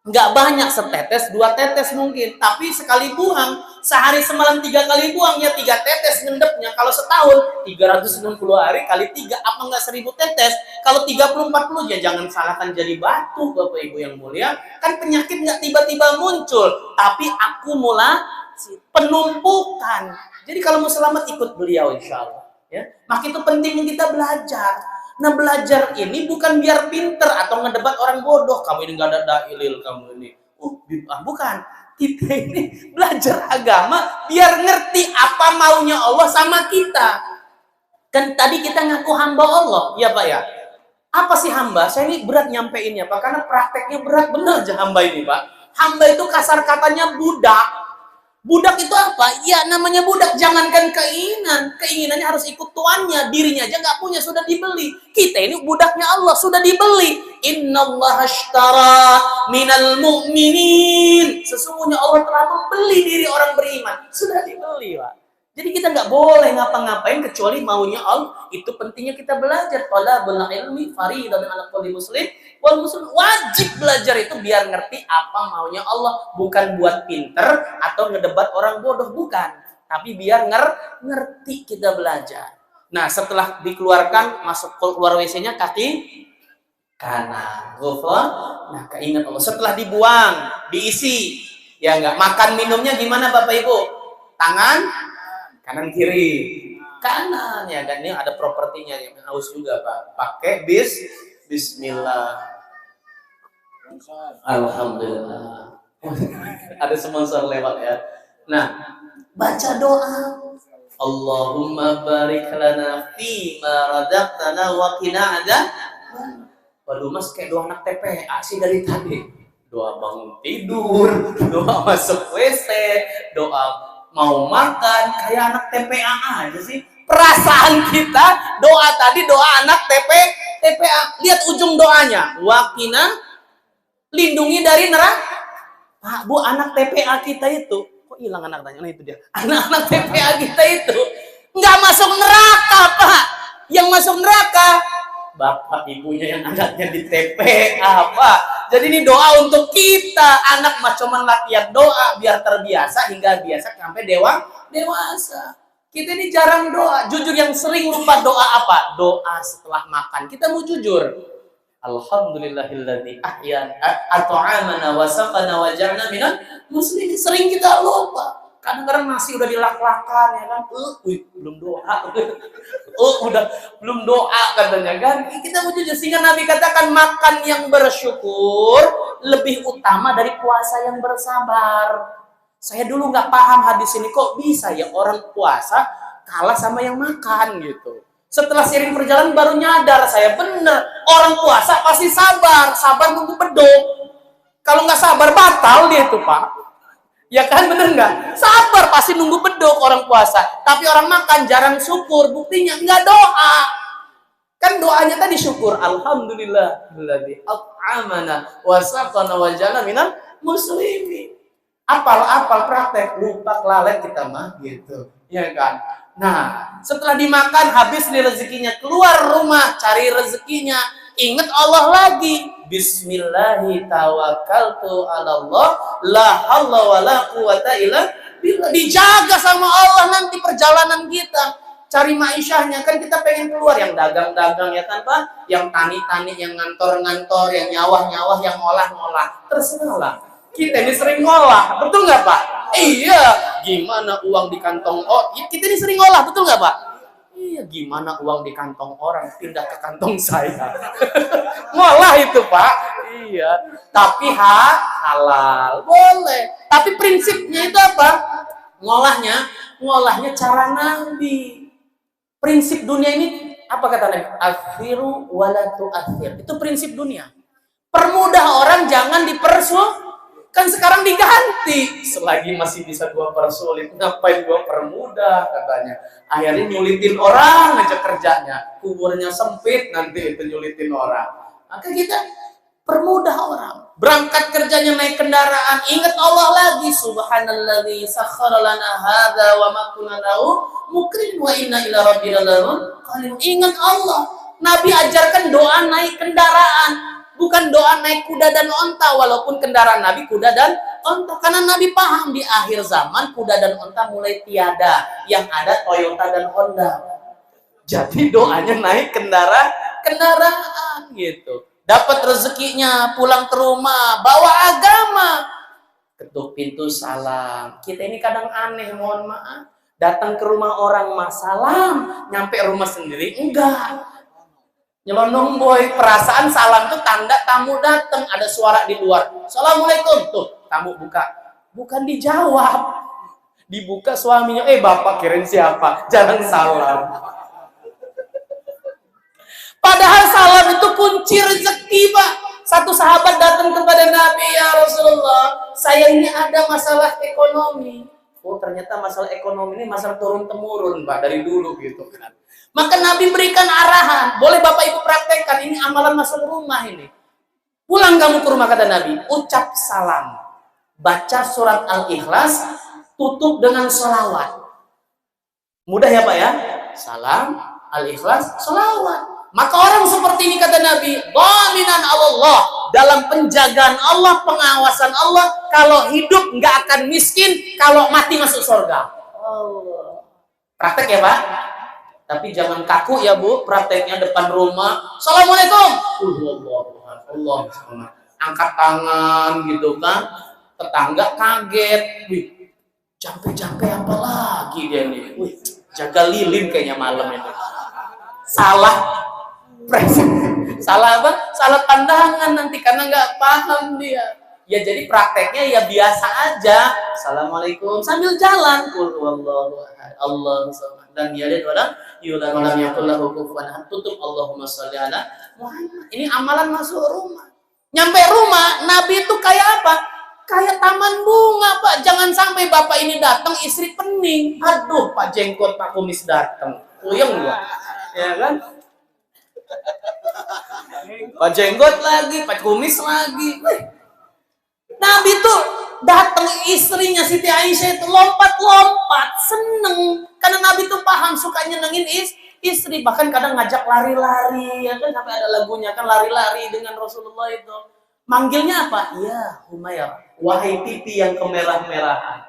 Nggak banyak, setetes, 2 tetes mungkin. Tapi sekali buang, sehari semalam 3 kali buang, ya 3 tetes ngendepnya. Kalau setahun, 360 hari kali 3, apa nggak 1000 tetes? Kalau 30-40, ya jangan salahkan jadi batu, Bapak Ibu yang mulia. Kan penyakit nggak tiba-tiba muncul, tapi akumulasi, penumpukan. Jadi kalau mau selamat, ikut beliau insya Allah. Ya. Maka itu penting kita belajar. Nah belajar ini bukan biar pinter atau ngedebat orang bodoh. Kamu ini gak ada dalil, kamu ini. Bukan. Kita ini belajar agama biar ngerti apa maunya Allah sama kita. Kan tadi kita ngaku hamba Allah, ya Pak ya. Apa sih hamba? Saya ini berat nyampeinnya Pak, karena prakteknya berat bener aja hamba ini Pak. Hamba itu kasar katanya budak. Budak itu apa? Ya namanya budak, jangankan keinginan. Keinginannya harus ikut tuannya. Dirinya aja nggak punya, sudah dibeli. Kita ini budaknya Allah, sudah dibeli. Innallaha ashtara minal mu'minin. Sesungguhnya Allah telah membeli diri orang beriman. Sudah dibeli, Pak. Jadi kita nggak boleh ngapa-ngapain kecuali maunya Allah. Itu pentingnya kita belajar. Talabul ilmi fariidatun 'ala kulli muslim wal muslim. Wajib belajar itu biar ngerti apa maunya Allah, bukan buat pinter atau ngedebat orang bodoh, bukan. Tapi biar ngerti kita belajar. Nah, setelah dikeluarkan, masuk keluar WC-nya kaki kanan. Ghufran. Nah, keingat Allah. Setelah dibuang, diisi. Ya enggak, makan minumnya gimana Bapak Ibu? Tangan kanan kiri, kanan ya kan, ini ada propertinya yang haus juga Pak. Pakai Bismillah. Alhamdulillah. Ada sponsor lewat ya. Nah, baca doa. Allahumma barik lana fima razaqtana wa qina adzaban. Waduh Mas, kayak doa anak TPA sih dari tadi. Doa bangun tidur, doa masuk WC, doa mau makan, kayak anak TPA aja sih. Perasaan kita, doa tadi doa anak TPA. Lihat ujung doanya. Wakina, lindungi dari neraka. Pak, Bu, anak TPA kita itu, kok hilang anak tanya? Nah itu dia. Anak-anak TPA kita itu nggak masuk neraka, Pak. Yang masuk neraka bapak ibunya yang anaknya di TPA, Pak. Jadi ini doa untuk kita. Anak mah cuman latihan doa biar terbiasa hingga biasa sampai dewasa. Kita ini jarang doa. Jujur, yang sering lupa doa apa? Doa setelah makan. Kita mau jujur. Alhamdulillahilladzi at'amana wa saqana wa ja'alna minal muslimin. Sering kita lupa. Kadang-kadang nasi udah dilak-lakan ya kan. Belum doa. Belum doa katanya kan. Kita mau jujur, sehingga Nabi katakan makan yang bersyukur lebih utama dari puasa yang bersabar. Saya dulu nggak paham hadis ini, kok bisa ya orang puasa kalah sama yang makan gitu. Setelah sering perjalanan baru nyadar saya, bener. Orang puasa pasti sabar nunggu beduk. Kalau nggak sabar batal dia itu Pak. Ya kan, bener nggak? Sabar pasti nunggu beduk orang puasa. Tapi orang makan jarang syukur, buktinya nggak doa. Kan doanya tadi syukur. Alhamdulillahilladzi at'amana wa saqana wa ja'alna minal muslimin. Apal praktek, lupa kelalet kita mah gitu. Ya kan? Nah, setelah dimakan habis nih rezekinya, keluar rumah cari rezekinya, ingat Allah lagi. Bismillahi tawakkaltu 'ala Allah, la haula wala quwata illa billah. Dijaga sama Allah nanti perjalanan kita. Cari ma'isyahnya, kan kita pengen keluar yang dagang-dagang ya kan Pak, yang tani-tani, yang ngantor-ngantor, yang nyawah-nyawah, yang ngolah-ngolah. Terserah. Kita ini sering ngolah, betul nggak Pak? Iya, gimana uang di kantong kita ini sering ngolah, betul nggak Pak? Iya, gimana uang di kantong orang pindah ke kantong saya? Ngolah itu Pak. Iya, tapi halal, boleh. Tapi prinsipnya itu apa? Ngolahnya cara Nabi. Prinsip dunia ini apa kata Nabi? Akhiru wala tu'akhir. Itu prinsip dunia. Permudah orang, jangan dipersulit. Kan sekarang diganti, selagi masih bisa gua persulit, ngapain gua permudah katanya. Akhirnya nyulitin orang aja kerjanya, kuburnya sempit nanti itu nyulitin orang. Maka kita permudah orang. Berangkat kerjanya naik kendaraan, ingat Allah lagi. Subhanalladzi sakhkhara lana hadza wa ma kunna lahu muqrin wa inna ila rabbina lamunqalib. Ingat Allah. Nabi ajarkan doa naik kendaraan. Bukan doa naik kuda dan onta, walaupun kendaraan Nabi kuda dan onta. Karena Nabi paham di akhir zaman kuda dan onta mulai tiada. Yang ada Toyota dan Honda. Jadi doanya naik kendaraan gitu. Dapat rezekinya, pulang ke rumah, bawa agama. Ketuk pintu salam. Kita ini kadang aneh, mohon maaf. Datang ke rumah orang mah salam, nyampe rumah sendiri enggak. Nyelonong boy, perasaan salam itu tanda tamu datang, ada suara di luar. Assalamualaikum, tuh tamu buka, bukan dijawab, dibuka suaminya. Bapak kirain siapa? Jangan salam. Padahal salam itu kunci rezeki Pak. Satu sahabat datang kepada Nabi, ya Rasulullah, saya ini ada masalah ekonomi. Oh ternyata masalah ekonomi ini masalah turun temurun Pak, dari dulu gitu kan. Maka Nabi berikan arahan, boleh Bapak Ibu praktekkan, ini amalan masuk rumah ini. Pulang kamu ke rumah kata Nabi, ucap salam, baca surat Al-Ikhlas, tutup dengan sholawat. Mudah ya Pak ya? Salam, Al-Ikhlas, sholawat. Maka orang seperti ini kata Nabi, dhaminan Allah, dalam penjagaan Allah, pengawasan Allah, kalau hidup nggak akan miskin, kalau mati masuk surga. Allah. Praktek ya Pak? Tapi jangan kaku ya Bu, prakteknya depan rumah. Assalamualaikum. Allah. Angkat tangan gitu kan. Tetangga kaget. Wih, jampe-jampe apa lagi dia nih? Wih, jaga lilin kayaknya malam ini. Salah. Salah apa? Salah pandangan nanti karena nggak paham dia. Ya jadi prakteknya ya biasa aja. Assalamualaikum sambil jalan. Qul huwallahu ahad. Allahu samad. Dan yalid walam yulad walam yakul lahu kufuwan ahad. Tutup Allahumma shalli ala Muhammad. Ini amalan masuk rumah. Nyampe rumah, Nabi itu kayak apa? Kayak taman bunga, Pak. Jangan sampai Bapak ini datang istri pening. Aduh, Pak Jenggot, Pak Kumis datang. Puyeng gua. Ya kan? Pak Jenggot lagi, Pak Kumis lagi. Nabi tuh datang istrinya Siti Aisyah itu lompat-lompat, seneng. Karena Nabi tuh paham suka nyenengin istri, bahkan kadang ngajak lari-lari, ya kan sampai ada lagunya kan lari-lari dengan Rasulullah itu. Manggilnya apa? Ya, Humairah, wahai pipi yang kemerah-merahan.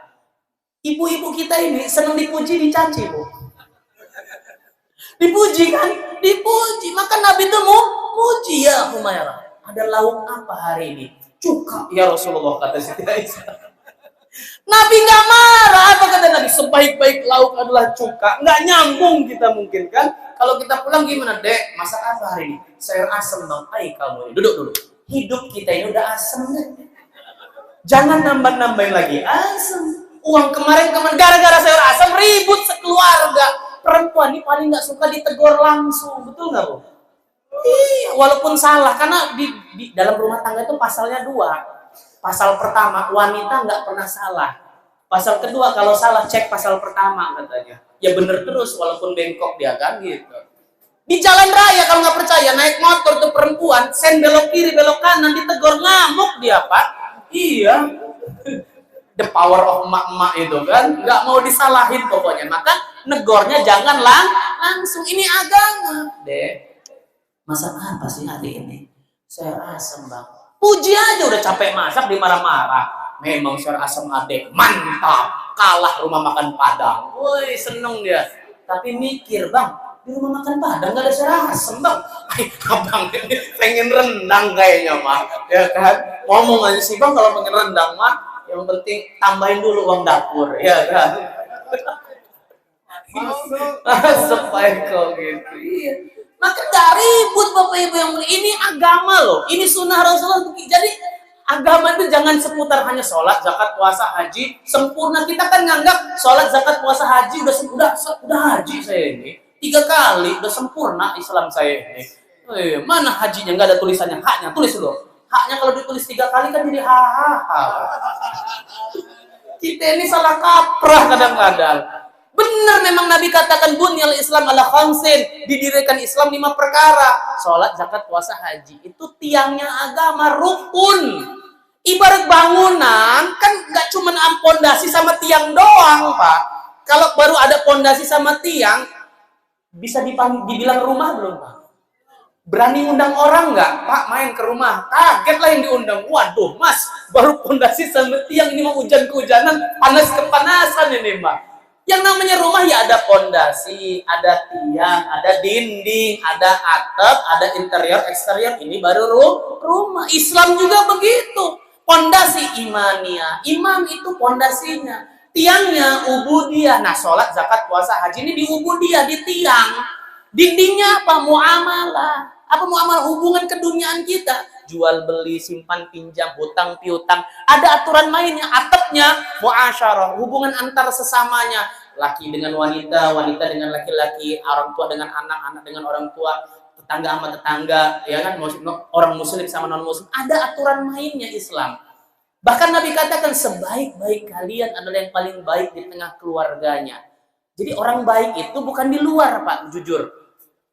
Ibu-ibu kita ini seneng dipuji, dicaci, Bu. Dipuji kan? Dipuji. Maka Nabi tuh muji, ya Humairah. Ada lauk apa hari ini? Cuka, ya Rasulullah, kata Siti Aisyah. Nabi nggak marah, apa kata Nabi? Sebaik-baik lauk adalah cuka. Nggak nyambung kita mungkin kan? Kalau kita pulang gimana, Dek? Masak apa hari ini? Sayur asem Bang. Hai kamu, duduk dulu. Hidup kita ini udah asem deh. Jangan nambah-nambahin lagi asem. Uang kemarin gara-gara sayur asem ribut sekeluarga. perempuan ini paling nggak suka ditegur langsung, betul nggak Bu? Iya, walaupun salah, karena di dalam rumah tangga itu pasalnya dua. Pasal pertama, wanita nggak pernah salah. Pasal kedua, kalau salah cek pasal pertama katanya. Ya bener terus, walaupun bengkok dia kan gitu. Di jalan raya kalau nggak percaya, naik motor tuh perempuan, sen belok kiri, belok kanan, ditegur ngamuk dia Pak. Iya. The power of emak-emak itu kan, nggak mau disalahin pokoknya. Maka negornya jangan langsung. Ini agama, deh. Masak apa sih hari ini? Sayur asam Bang. Puji aja udah capek masak dimarah-marah. Memang sayur asam adek mantap, kalah rumah makan Padang. Woi seneng dia. Tapi mikir Bang, di rumah makan Padang nggak ada sayur asam Bang. Abang ini pengen rendang kayaknya mah, ya kan? Ngomong aja sih Bang kalau pengen rendang mah, yang penting tambahin dulu uang dapur, ya kan? Supaya kok gitu. Iya. Maka gak ribut Bapak Ibu yang mulia. Ini agama loh. Ini sunnah Rasulullah. Jadi agama itu jangan seputar hanya sholat, zakat, puasa, haji. Sempurna. Kita kan nganggap sholat, zakat, puasa, haji udah haji saya ini. 3 kali udah sempurna Islam saya ini. Mana hajinya? Nggak ada tulisannya. Haknya tulis dulu. Haknya kalau ditulis 3 kali kan jadi hahaha. Kita ini salah kaprah kadang-kadang. Benar memang Nabi katakan bunyal Islam ala khamsin, didirikan Islam 5 perkara. Salat, zakat, puasa, haji. Itu tiangnya agama, rukun. Ibarat bangunan kan nggak cuma pondasi sama tiang doang, Pak. Kalau baru ada pondasi sama tiang, bisa dibilang rumah belum, Pak? Berani ngundang orang nggak? Pak main ke rumah, kaget lah yang diundang. Waduh, Mas, baru pondasi sama tiang, ini mau hujan kehujanan, panas kepanasan ini, Pak. Yang namanya rumah ya ada pondasi, ada tiang, ada dinding, ada atap, ada interior, eksterior. Ini baru rumah. Islam juga begitu. Pondasi imaniyah. Iman itu pondasinya. Tiangnya ubudiyah. Nah, sholat, zakat, puasa, haji ini di ubudiyah, di tiang. Dindingnya apa? Muamalah. Apa muamalah? Hubungan keduniaan kita. Jual beli, simpan pinjam, hutang piutang, ada aturan mainnya. Atapnya muasyarah, hubungan antar sesamanya, laki dengan wanita, wanita dengan laki-laki, orang tua dengan anak, anak dengan orang tua, tetangga sama tetangga, ya kan, orang muslim sama non muslim, ada aturan mainnya Islam. Bahkan Nabi katakan sebaik-baik kalian adalah yang paling baik di tengah keluarganya. Jadi orang baik itu bukan di luar, Pak, jujur.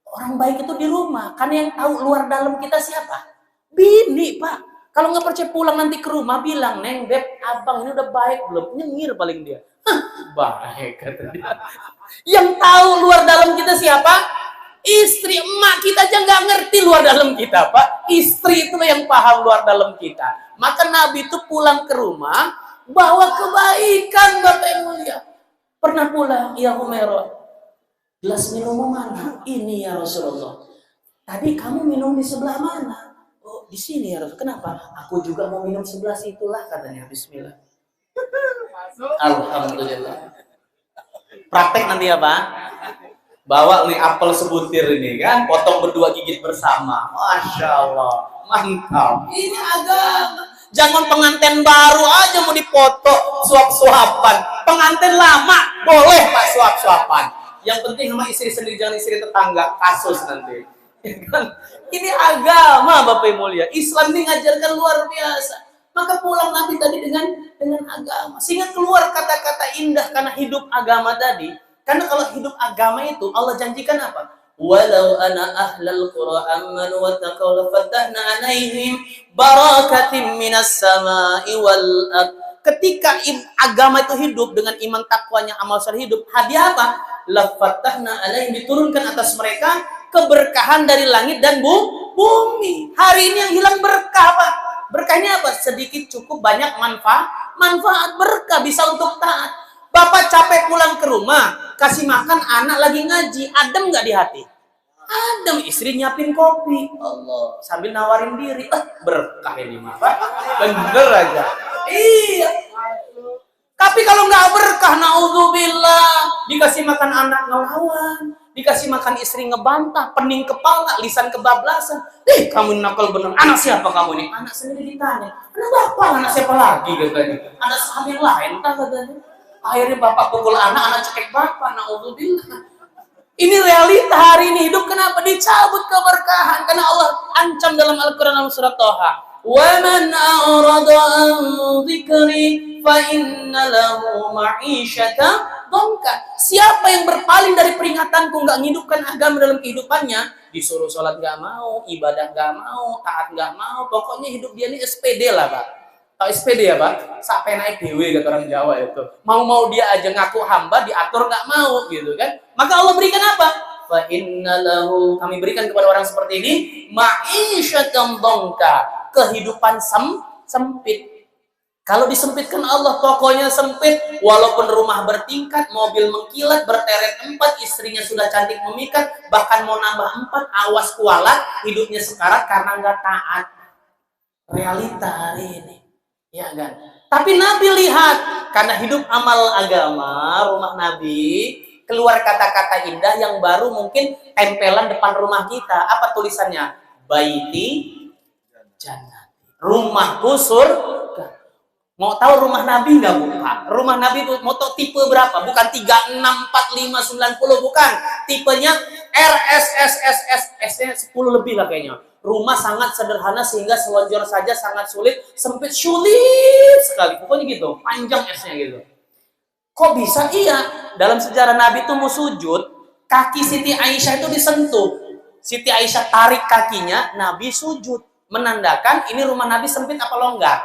Orang baik itu di rumah. Karena yang tahu luar dalam kita siapa? Bini, Pak. Kalau nggak percaya pulang nanti ke rumah, bilang, Neng, Beb, abang ini udah baik belum? Nyengir paling dia. Baik, kata dia. Yang tahu luar dalam kita siapa? Istri. Emak kita aja nggak ngerti luar dalam kita, Pak. Istri itu yang paham luar dalam kita. Maka Nabi itu pulang ke rumah, bawa kebaikan, Bapak yang mulia. Pernah pulang, ya Humairah, gelas minum mana? Ini ya Rasulullah. Tadi kamu minum di sebelah mana? Oh, di sini ya Rasul. Kenapa? Aku juga mau minum sebelah situlah, katanya. Bismillah. Alhamdulillah. Praktek nanti ya Pak. Bawa nih apel sebutir ini kan, potong berdua, gigit bersama. Masya Allah, mantap. Ini agama. Jangan pengantin baru aja mau dipoto suap-suapan. Pengantin lama boleh Pak suap-suapan. Yang penting sama istri sendiri, jangan istri tetangga, kasus nanti. Ini agama Bapak Ibu mulia. Islam ini ngajarkan luar biasa. Maka pulang Nabi tadi dengan agama, sehingga keluar kata-kata indah karena hidup agama tadi. Karena kalau hidup agama itu Allah janjikan apa? Walau ana ahlal qura amanu wa taqaw lafatahna alaihim barakatim minas sama'i wal ard. Ketika agama itu hidup dengan iman takwanya, amal saleh hidup, hadiah apa? Lafatahna alaihim, diturunkan atas mereka keberkahan dari langit dan bumi. Hari ini yang hilang berkah, Pak. Berkahnya apa? Sedikit cukup, banyak manfaat berkah, bisa untuk taat. Bapak capek pulang ke rumah, kasih makan anak lagi ngaji, adem nggak di hati? Adem. Istri nyiapin kopi, Allah, sambil nawarin diri, berkah ini mah, Pak. Bener aja. Iya. Tapi kalau nggak berkah, naudzubillah, dikasih makan anak ngelawan, dikasih makan istri ngebantah, pening kepala, lisan kebablasan. Kamu nakal bener. Anak siapa kamu ini? Anak sendiri ditanya. Anak bapak, anak siapa lagi katanya? Anak sahabat yang lain, tak katanya. Akhirnya bapak pukul anak cekek bapak, naudzubillah. Ini realita hari ini hidup. Kenapa dicabut keberkahan? Karena Allah ancam dalam Al-Quran dalam surat Toha. وَمَنْ أَعْرَضَ عَنْ ذِكْرِي فَإِنَّ لَهُ مَعِيشَةً ضَنْكًا. Siapa yang berpaling dari peringatanku, nggak menghidupkan agama dalam kehidupannya, disuruh sholat nggak mau, ibadah nggak mau, taat nggak mau, pokoknya hidup dia ini SPD lah Pak. Tahu SPD ya Pak? Sampai naik dewe kata orang Jawa itu. Mau-mau dia aja ngaku hamba, diatur nggak mau gitu kan. Maka Allah berikan apa? Fa inna lahu, kami berikan kepada orang seperti ini ma'isyatan dhanka, kehidupan sempit. Kalau disempitkan Allah, tokonya sempit, walaupun rumah bertingkat, mobil mengkilat, berteret 4, istrinya sudah cantik memikat, bahkan mau nambah 4, awas kualat, hidupnya sekarat karena nggak taat. Realita hari ini. Ya kan? Tapi Nabi lihat, karena hidup amal agama, rumah Nabi, keluar kata-kata indah yang baru mungkin tempelan depan rumah kita. Apa tulisannya? Baiti jannati. Rumahku surga. Mau tahu rumah Nabi nggak buka? Rumah Nabi itu mau tahu tipe berapa? Bukan 3, 6, 4, 5, 90, bukan. Tipenya RSSSS, S-nya 10 lebih lah kayaknya. Rumah sangat sederhana sehingga selonjor saja sangat sulit, sempit sulit sekali. Pokoknya gitu, panjang S-nya gitu. Kok bisa? Iya, dalam sejarah Nabi itu mau sujud, kaki Siti Aisyah itu disentuh. Siti Aisyah tarik kakinya, Nabi sujud. Menandakan ini rumah Nabi sempit apa longgar?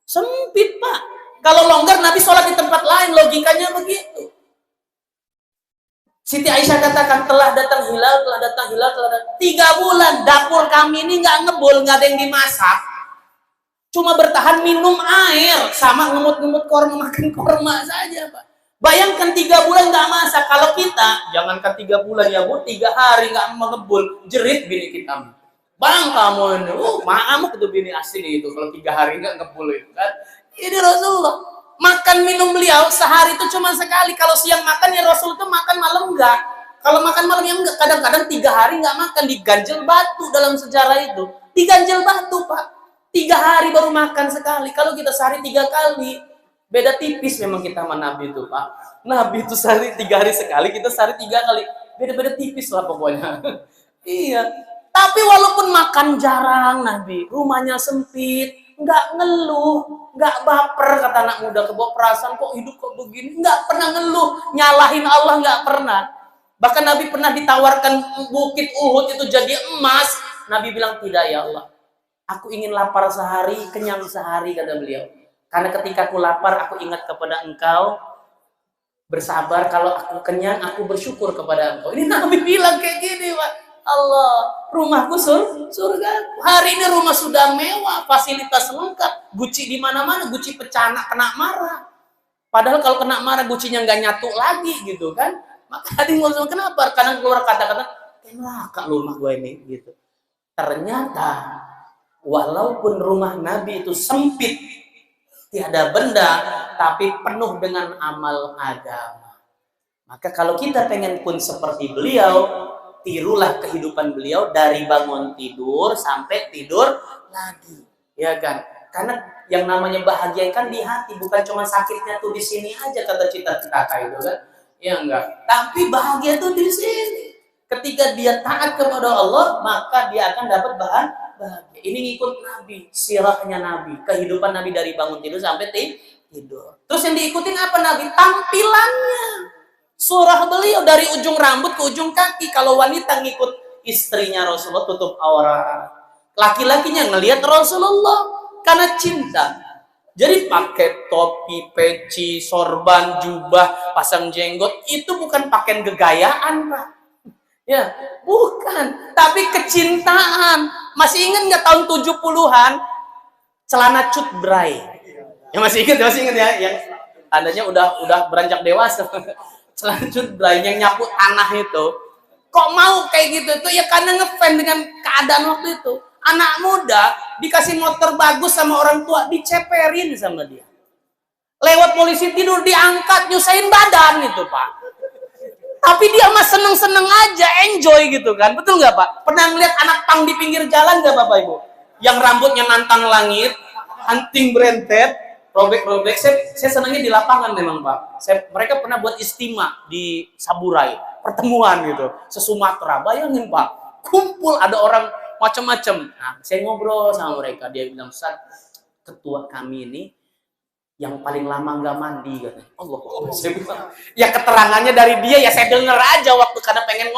Sempit Pak. Kalau longgar Nabi sholat di tempat lain, logikanya begitu. Siti Aisyah katakan telah datang hilal, telah datang hilal, telah datang 3 bulan dapur kami ini nggak ngebul, nggak ada yang dimasak, cuma bertahan minum air sama ngemut-ngemut korma, makan korma saja Pak. Bayangkan 3 bulan nggak masak. Kalau kita, jangankan 3 bulan ya Bu, 3 hari nggak mengebul, jerit bini kita. Bang kamu ini, maamuk itu bini asli itu kalau 3 hari nggak ngebul itu kan. Ini Rasulullah. Makan minum beliau sehari itu cuma sekali. Kalau siang makan ya Rasul itu makan malam enggak. Kalau makan malam ya enggak. Kadang-kadang 3 hari enggak makan, diganjel batu dalam sejarah itu. Diganjel batu Pak. 3 hari baru makan sekali. Kalau kita sehari 3 kali. Beda tipis memang kita sama Nabi itu Pak. Nabi itu sehari 3 hari sekali, kita sehari 3 kali. Beda-beda tipis lah pokoknya. Iya. Tapi walaupun makan jarang Nabi, rumahnya sempit, nggak ngeluh, nggak baper kata anak muda, kebawa perasaan kok hidup kok begini, nggak pernah ngeluh, nyalahin Allah nggak pernah. Bahkan Nabi pernah ditawarkan bukit Uhud itu jadi emas, Nabi bilang tidak ya Allah, aku ingin lapar sehari, kenyang sehari kata beliau. Karena ketika aku lapar, aku ingat kepada Engkau, bersabar, kalau aku kenyang, aku bersyukur kepada Engkau. Ini Nabi bilang kayak gini Pak. Allah, rumahku surga. Hari ini rumah sudah mewah, fasilitas lengkap, Gucci di mana-mana, Gucci pecah anak kena marah. Padahal kalau kena marah Gucci-nya nggak nyatu lagi gitu kan. Maka tadi ngomong kenapa? Kadang keluar kata-kata, neraka rumah gue ini gitu. Ternyata walaupun rumah Nabi itu sempit, tiada benda, tapi penuh dengan amal agama. Maka kalau kita pengen pun seperti beliau, tirulah kehidupan beliau dari bangun tidur sampai tidur lagi, ya kan? Karena yang namanya bahagia kan di hati, bukan cuma sakitnya tuh di sini aja kata cita-cita itu kan? Ya enggak. Tapi bahagia tuh di sini. Ketika dia taat kepada Allah, maka dia akan dapat bahagia. Ini ngikut Nabi, sirahnya Nabi, kehidupan Nabi dari bangun tidur sampai tidur. Terus yang diikutin apa Nabi? Tampilannya. Surah beliau dari ujung rambut ke ujung kaki. Kalau wanita ngikut istrinya Rasulullah tutup aurat. Laki-lakinya ngelihat Rasulullah karena cinta. Jadi pakai topi, peci, sorban, jubah, pasang jenggot itu bukan pakaian gegayaan Pak. Ya, bukan. Tapi kecintaan. Masih ingat nggak tahun 70-an celana cut bray? Ya masih ingat ya yang tandanya udah beranjak dewasa. Selanjutnya bray yang nyapu tanah itu kok mau kayak gitu itu ya karena ngefans dengan keadaan waktu itu. Anak muda dikasih motor bagus sama orang tua, diceperin sama dia. Lewat polisi tidur diangkat, nyusahin badan itu Pak. Tapi dia mah seneng-seneng aja, enjoy gitu kan. Betul nggak Pak? Pernah ngeliat anak pang di pinggir jalan nggak Bapak Ibu? Yang rambutnya nantang langit, hunting berentet, robek-robek. Saya senangnya di lapangan memang Pak. Mereka pernah buat istima di Saburai, pertemuan gitu, se-Sumatera. Bayangin Pak, kumpul ada orang macam-macam. Nah, saya ngobrol sama mereka, dia bilang, Ustaz, ketua kami ini yang paling lama nggak mandi katanya. Allah, saya bilang, ya keterangannya dari dia ya saya denger aja waktu karena pengen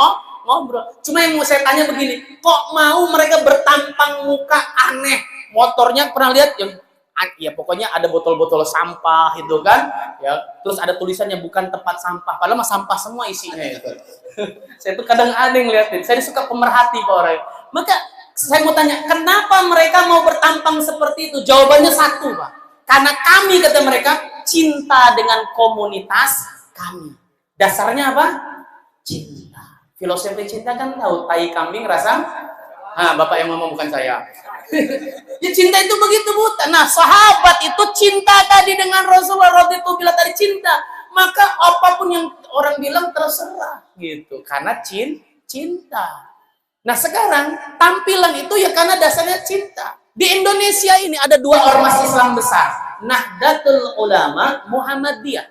ngobrol. Cuma yang mau saya tanya begini, kok mau mereka bertampang muka aneh? Motornya pernah lihat yang ya pokoknya ada botol-botol sampah itu kan, ya. Terus ada tulisannya bukan tempat sampah, padahal mah sampah semua isinya itu. Saya tuh kadang aneh ngeliatin. Saya suka pemerhati Pak orang. Maka saya mau tanya, kenapa mereka mau bertampang seperti itu? Jawabannya satu Pak. Karena kami, kata mereka, cinta dengan komunitas kami. Dasarnya apa? Cinta. Filosofi cinta kan tahu, tai kambing rasa. Nah, Bapak yang ngomong bukan saya. Ya cinta itu begitu buta. Nah, sahabat itu cinta tadi dengan Rasulullah itu bila tadi cinta. Maka apapun yang orang bilang terserah gitu. Karena cinta. Nah, sekarang tampilan itu ya karena dasarnya cinta. Di Indonesia ini ada dua ormas Islam besar, Nahdlatul Ulama, Muhammadiyah.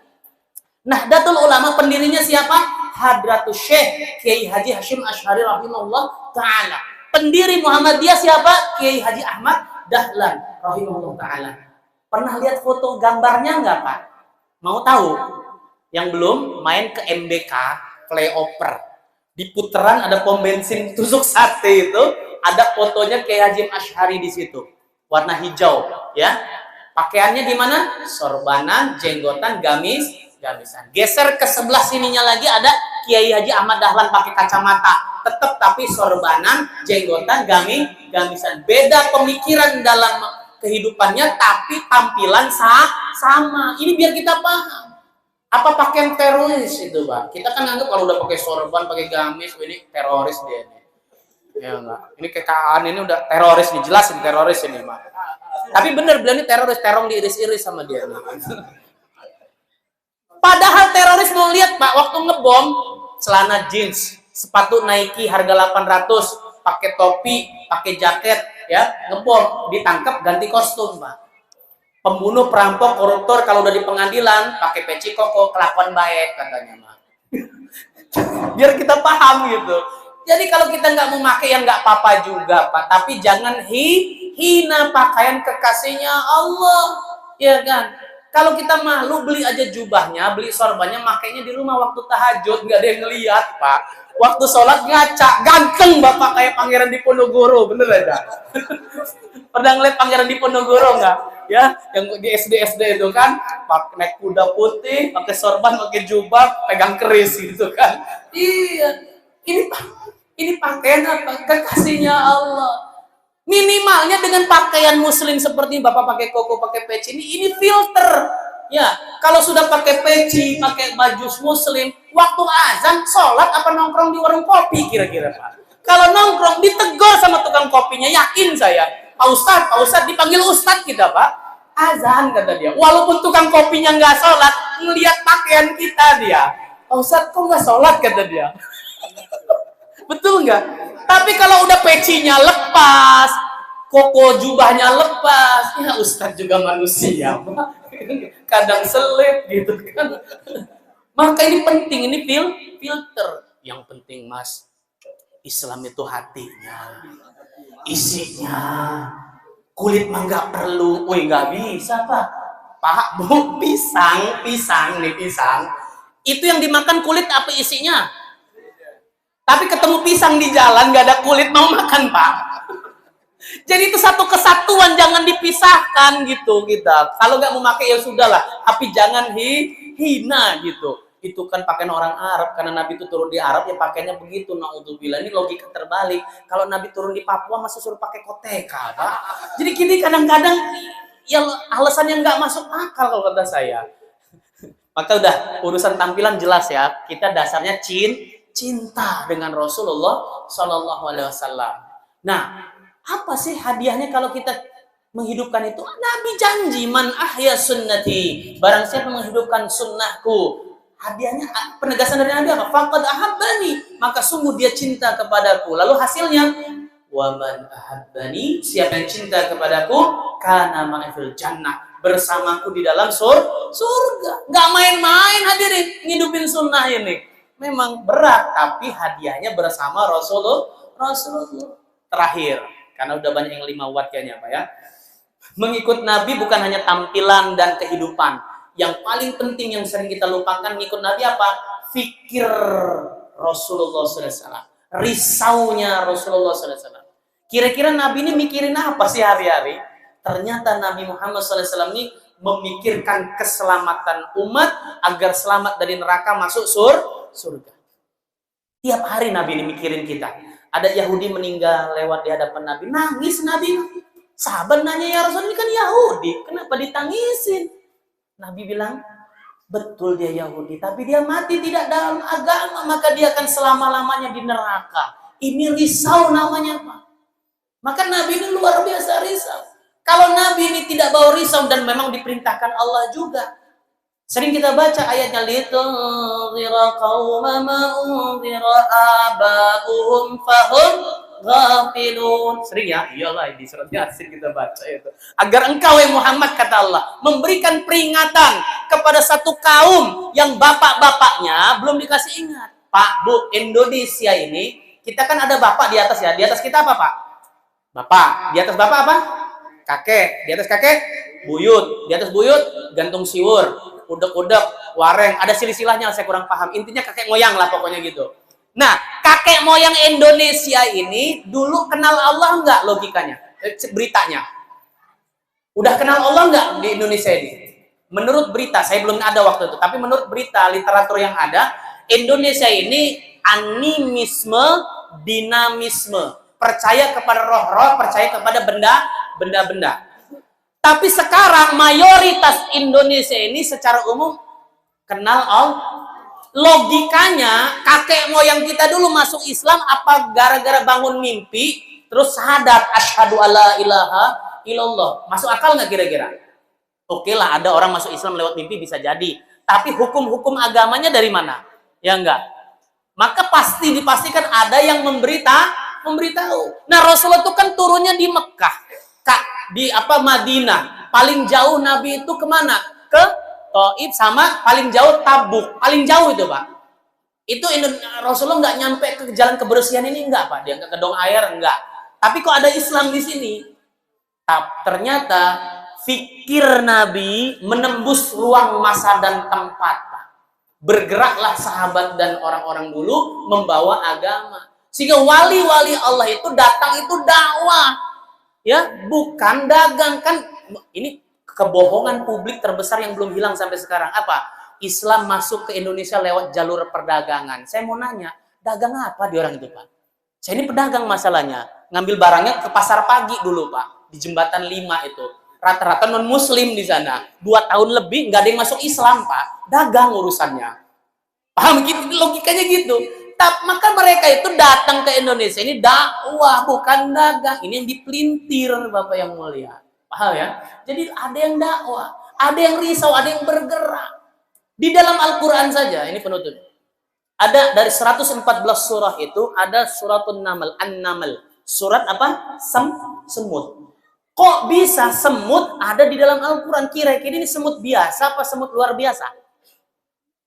Nahdlatul Ulama pendirinya siapa? Hadratus Syekh Kiai Haji Hashim Asy'ari rahimahullah taala. Pendiri Muhammadiyah siapa? Kiai Haji Ahmad Dahlan rahimahullah taala. Pernah lihat foto gambarnya nggak Pak? Mau tahu? Yang belum main ke MBK Flyover. Di putaran ada pom bensin tusuk sate itu. Ada fotonya Kiai Haji Asy'ari di situ, warna hijau, ya. Pakaiannya di mana? Sorbanan, jenggotan, gamisan. Geser ke sebelah sininya lagi ada Kiai Haji Ahmad Dahlan pakai kacamata, tetap tapi sorbanan, jenggotan, gamisan. Beda pemikiran dalam kehidupannya, tapi tampilan sama. Ini biar kita paham. Apa pakaian teroris itu, Pak? Kita kan anggap kalau udah pakai sorban, pakai gamis, ini teroris dia nih. Ya enggak. Ini KKN ini udah teroris nih, jelas ini teroris ini, Pak. Tapi bener beliau ini teroris, terong diiris-iris sama dia nih. Padahal teroris mau lihat, Pak, waktu ngebom, celana jeans, sepatu Nike harga 800, pakai topi, pakai jaket, ya, ngebom, ditangkap ganti kostum, Pak. Pembunuh, perampok, koruptor kalau udah di pengadilan pakai peci koko, kelakuan baik katanya, Pak. Biar kita paham gitu. Jadi kalau kita nggak mau pakai yang nggak apa-apa juga, Pak. Tapi jangan hina pakaian kekasihnya Allah, ya kan? Kalau kita malu beli aja jubahnya, beli sorbannya, makainya di rumah waktu tahajud, nggak ada yang ngeliat, Pak. Waktu sholat ngaca, ganteng Bapak kayak Pangeran Diponegoro, bener aja. Pernah ngeliat Pangeran Diponegoro nggak? Ya, yang di SD itu kan, pakai naik kuda putih, pakai sorban, pakai jubah, pegang keris gitu kan? Iya, ini pakaian apa? Kekasihnya Allah. Minimalnya dengan pakaian muslim seperti Bapak pakai koko, pakai peci ini filter. Ya, kalau sudah pakai peci, pakai baju muslim, waktu azan, sholat apa nongkrong di warung kopi kira-kira, Pak? Kalau nongkrong ditegur sama tukang kopinya, yakin saya. Pak Ustadz dipanggil Ustadz kita, Pak. Azan kata dia. Walaupun tukang kopinya nggak sholat, ngelihat pakaian kita dia. Pak Ustadz kok nggak sholat kata dia. Betul nggak? Tapi kalau udah pecinya lepas, koko jubahnya lepas, ya Ustadz juga manusia, kadang selip gitu kan. Maka ini penting, ini filter. Yang penting Mas, Islam itu hatinya, isinya. Kulit mah nggak perlu, woi nggak bisa Pak Bu, pisang itu yang dimakan kulit apa isinya? Tapi ketemu pisang di jalan nggak ada kulit mau makan, Pak. Jadi itu satu kesatuan, jangan dipisahkan gitu kita. Kalau nggak mau pakai ya sudahlah, tapi jangan hina gitu. Itu kan pakaian orang Arab, karena Nabi itu turun di Arab ya pakainya begitu. Naudzubillah, ini logika terbalik. Kalau Nabi turun di Papua masih suruh pakai koteka, Pak. Jadi gini kadang-kadang yang alasan yang nggak masuk akal kalau kata saya. Maka udah urusan tampilan jelas ya. Kita dasarnya cinta dengan Rasulullah Shallallahu Alaihi Wasallam. Nah, apa sih hadiahnya kalau kita menghidupkan itu? Nabi janji, man ahya sunnati, barang siapa menghidupkan sunnahku, hadiahnya penegasan dari Nabi apa? Faqad ahabbani, maka sungguh dia cinta kepadaku. Lalu hasilnya, wa man ahabbani, siapa yang cinta kepadaku, kana ma'i fil jannah, bersamaku di dalam surga. Nggak main-main hadirin ngidupin sunnah ini. Memang berat, tapi hadiahnya bersama Rasulullah. Terakhir, karena udah banyak yang 5 watt kayaknya Pak ya. Mengikut Nabi bukan hanya tampilan dan kehidupan. Yang paling penting yang sering kita lupakan ngikut Nabi apa? Fikir Rasulullah SAW. Risaunya Rasulullah SAW. Kira-kira Nabi ini mikirin apa sih hari-hari? Ternyata Nabi Muhammad SAW ini memikirkan keselamatan umat agar selamat dari neraka masuk surga. Tiap hari Nabi ini mikirin kita. Ada Yahudi meninggal lewat di hadapan Nabi. Nangis Nabi. Sahabat nanya, ya Rasul ini kan Yahudi. Kenapa ditangisin? Nabi bilang, betul dia Yahudi. Tapi dia mati tidak dalam agama. Maka dia akan selama-lamanya di neraka. Ini risau namanya Pak. Maka Nabi ini luar biasa risau. Kalau Nabi ini tidak bawa risau dan memang diperintahkan Allah juga. Sering kita baca ayatnya litunzira qauma ma unzira aba'uhum fahum ghafilun. Sering ya? Iyalah di surat Yasin kita baca itu. Agar engkau Muhammad kata Allah memberikan peringatan kepada satu kaum yang bapak-bapaknya belum dikasih ingat. Pak, Bu, Indonesia ini kita kan ada bapak di atas ya. Di atas kita apa, Pak? Bapak. Di atas bapak apa? Kakek. Di atas kakek buyut. Di atas buyut gantung siwur. Udek-udek, wareng, ada silsilahnya saya kurang paham. Intinya kakek moyang lah pokoknya gitu. Nah, kakek moyang Indonesia ini dulu kenal Allah enggak logikanya? Beritanya. Udah kenal Allah enggak di Indonesia ini? Menurut berita, saya belum ada waktu itu, tapi menurut berita, literatur yang ada, Indonesia ini animisme, dinamisme. Percaya kepada roh-roh, percaya kepada benda-benda. Tapi sekarang mayoritas Indonesia ini secara umum kenal Allah. Logikanya kakek moyang kita dulu masuk Islam apa gara-gara bangun mimpi terus syahadat asyhadu alla ilaha illallah. Masuk akal nggak kira-kira? Oke lah, ada orang masuk Islam lewat mimpi bisa jadi. Tapi hukum-hukum agamanya dari mana? Ya enggak. Maka pasti dipastikan ada yang memberitahu. Nah, Rasulullah itu kan turunnya di Mekah. Di Madinah. Paling jauh Nabi itu kemana? Ke Taif sama paling jauh Tabuk. Paling jauh itu Pak. Itu Rasulullah nggak nyampe ke jalan kebersihan ini enggak Pak. Dia nggak ke dong air enggak. Tapi kok ada Islam di sini? Ternyata fikir Nabi menembus ruang masa dan tempat Pak. Bergeraklah sahabat dan orang-orang dulu membawa agama. Sehingga wali-wali Allah itu datang itu dakwah. Ya, bukan dagang. Kan ini kebohongan publik terbesar yang belum hilang sampai sekarang. Apa? Islam masuk ke Indonesia lewat jalur perdagangan. Saya mau nanya, dagang apa di orang itu, Pak? Saya ini pedagang masalahnya. Ngambil barangnya ke pasar pagi dulu, Pak. Di Jembatan 5 itu. Rata-rata non-muslim di sana. 2 tahun lebih nggak ada yang masuk Islam, Pak. Dagang urusannya. Paham? Gitu, logikanya gitu. Maka mereka itu datang ke Indonesia ini dakwah, bukan dagang. Ini yang dipelintir Bapak yang mulia. Paham ya? Jadi ada yang dakwah, ada yang risau, ada yang bergerak. Di dalam Al-Quran saja, ini penutup. Ada dari 114 surah itu, ada suratun Naml, An-Naml. Surat apa? Semut. Kok bisa semut ada di dalam Al-Quran? Kira-kira ini semut biasa apa semut luar biasa?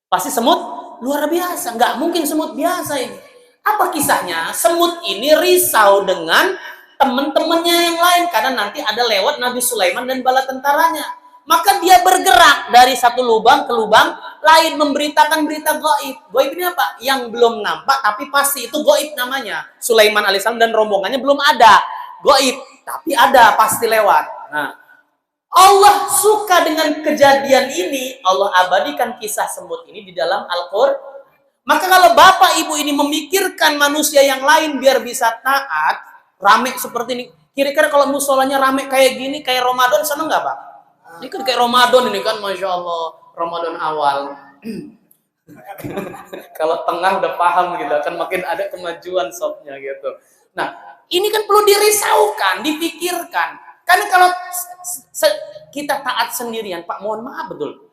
Pasti semut luar biasa, nggak mungkin semut biasa ini. Apa kisahnya? Semut ini risau dengan teman-temannya yang lain karena nanti ada lewat Nabi Sulaiman dan bala tentaranya. Maka dia bergerak dari satu lubang ke lubang lain memberitakan berita gaib. Gaib ini apa? Yang belum nampak tapi pasti itu gaib namanya. Sulaiman alaihissalam dan rombongannya belum ada. Gaib, tapi ada pasti lewat. Nah, Allah suka dengan kejadian ini, Allah abadikan kisah semut ini di dalam Al-Qur'an. Maka kalau bapak ibu ini memikirkan manusia yang lain biar bisa taat, rame seperti ini. Kira-kira kalau musolanya rame kayak gini, kayak Ramadan, seneng nggak Pak? Ini kan kayak Ramadan ini kan, Masya Allah, Ramadan awal. Kalau tengah udah paham gitu, akan makin ada kemajuan sobnya gitu. Nah, ini kan perlu dirisaukan, dipikirkan. Karena kalau kita taat sendirian, Pak, mohon maaf betul.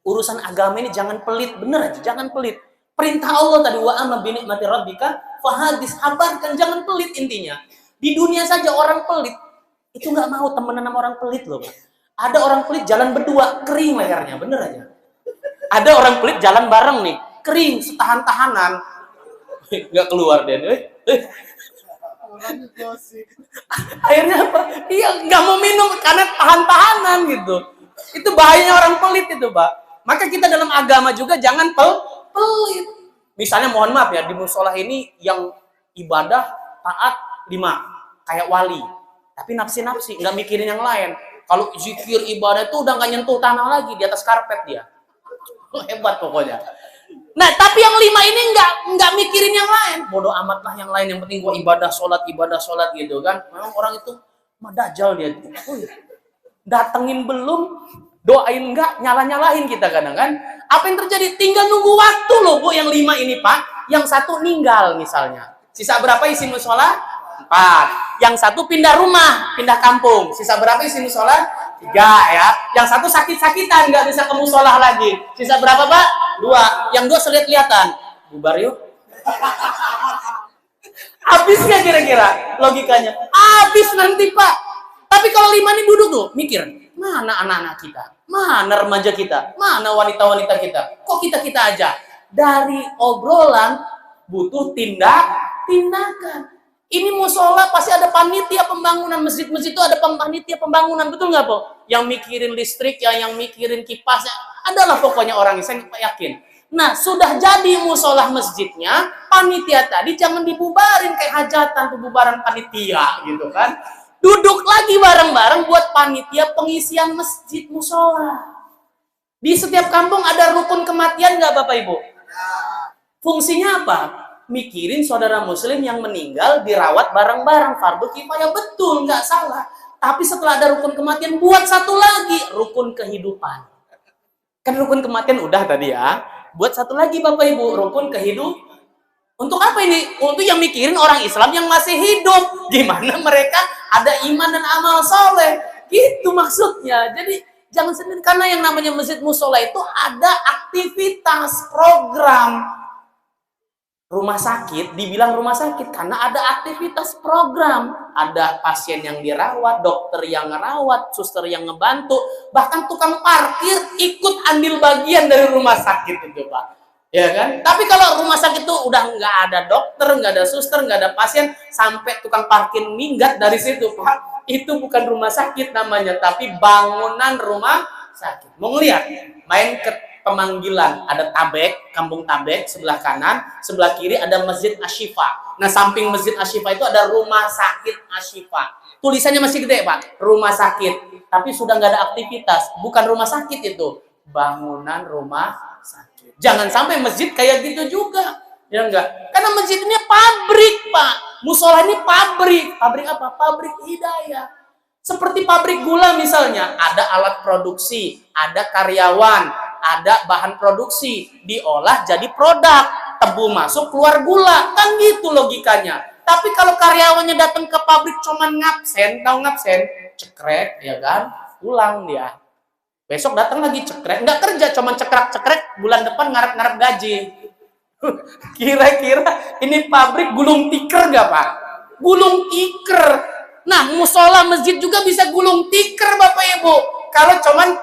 Urusan agama ini jangan pelit, bener aja, jangan pelit. Perintah Allah tadi, wa amma bi ni'mati rabbika fahadis, habarkan, jangan pelit intinya. Di dunia saja orang pelit, itu nggak mau temenan sama orang pelit loh, Pak. Ada orang pelit jalan berdua, kering lehernya, bener aja. Ada orang pelit jalan bareng nih, kering, setahan-tahanan. Nggak keluar dia. Akhirnya apa? Iya, nggak mau minum karena tahan-tahanan gitu. Itu bahayanya orang pelit itu, Pak. Maka kita dalam agama juga jangan pelit. Misalnya mohon maaf ya, di musola ini yang ibadah taat 5, kayak wali. Tapi nafsi-nafsi, nggak mikirin yang lain. Kalau zikir ibadah itu udah nggak nyentuh tanah lagi, di atas karpet dia. Hebat pokoknya. Nah, tapi yang 5 ini nggak mikirin yang lain. Bodoh amat lah yang lain, yang penting gua ibadah sholat gitu kan. Memang orang itu mah dajal dia. Datengin belum, doain enggak, nyala-nyalahin kita kadang kan. Apa yang terjadi? Tinggal nunggu waktu loh, Bu, yang 5 ini, Pak. Yang 1 ninggal misalnya. Sisa berapa isi musola? 4. Yang 1 pindah rumah, pindah kampung. Sisa berapa isi musola? 3 ya. Yang 1 sakit-sakitan, nggak bisa ke musola lagi. Sisa berapa, Pak? 2. Yang 2 selihat-lihatan. Bubar yuk. Habis nggak kira-kira logikanya? Habis nanti, Pak. Tapi kalau 5 ini duduk tuh, mikir. Mana anak-anak kita? Mana remaja kita? Mana wanita-wanita kita? Kok kita aja? Dari obrolan butuh tindakan. Ini musola pasti ada panitia pembangunan, masjid-masjid itu ada panitia pembangunan, betul nggak, Po? Yang mikirin listrik, yang mikirin kipasnya, adalah pokoknya orang saya yakin. Nah, sudah jadi musola masjidnya, panitia tadi jangan dibubarin kayak hajatan, pembubaran panitia gitu kan. Duduk lagi bareng-bareng buat panitia pengisian masjid musola. Di setiap kampung ada rukun kematian nggak, Bapak Ibu? Fungsinya apa? Mikirin saudara muslim yang meninggal dirawat bareng-bareng, fardu kifayah, betul, nggak salah. Tapi setelah ada rukun kematian, buat satu lagi, rukun kehidupan. Kan rukun kematian udah tadi ya. Buat satu lagi Bapak Ibu, rukun kehidupan. Untuk apa ini? Untuk yang mikirin orang Islam yang masih hidup. Gimana mereka ada iman dan amal soleh. Gitu maksudnya. Jadi jangan sendiri, karena yang namanya masjid musola itu ada aktivitas, program. Rumah sakit, dibilang rumah sakit karena ada aktivitas program. Ada pasien yang dirawat, dokter yang ngerawat, suster yang ngebantu, bahkan tukang parkir ikut ambil bagian dari rumah sakit itu, Pak. Ya kan? Tapi kalau rumah sakit itu udah nggak ada dokter, nggak ada suster, nggak ada pasien, sampai tukang parkir minggat dari situ, Pak. Itu bukan rumah sakit namanya, tapi bangunan rumah sakit. Mau ngeliat? Main ke Pemanggilan, ada Tabek, kampung Tabek, sebelah kanan, sebelah kiri ada Masjid Ashifa. Nah, samping Masjid Ashifa itu ada Rumah Sakit Ashifa. Tulisannya masih gede, Pak, rumah sakit. Tapi sudah nggak ada aktivitas, bukan rumah sakit itu, bangunan rumah sakit. Jangan sampai masjid kayak gitu juga, ya enggak? Karena masjid ini pabrik, Pak. Musola ini pabrik. Pabrik apa? Pabrik hidayah. Seperti pabrik gula misalnya, ada alat produksi, ada karyawan, ada bahan produksi, diolah jadi produk, tebu masuk keluar gula, kan gitu logikanya. Tapi kalau karyawannya datang ke pabrik cuman ngabsen, tahu ngabsen, cekrek, ya kan, pulang dia. Besok datang lagi cekrek, nggak kerja, cuman cekrek-cekrek, bulan depan ngarep-ngarep gaji. Kira-kira ini pabrik gulung tikar nggak, Pak? Gulung tikar. Nah, musola masjid juga bisa gulung tikar, Bapak Ibu. Kalau cuman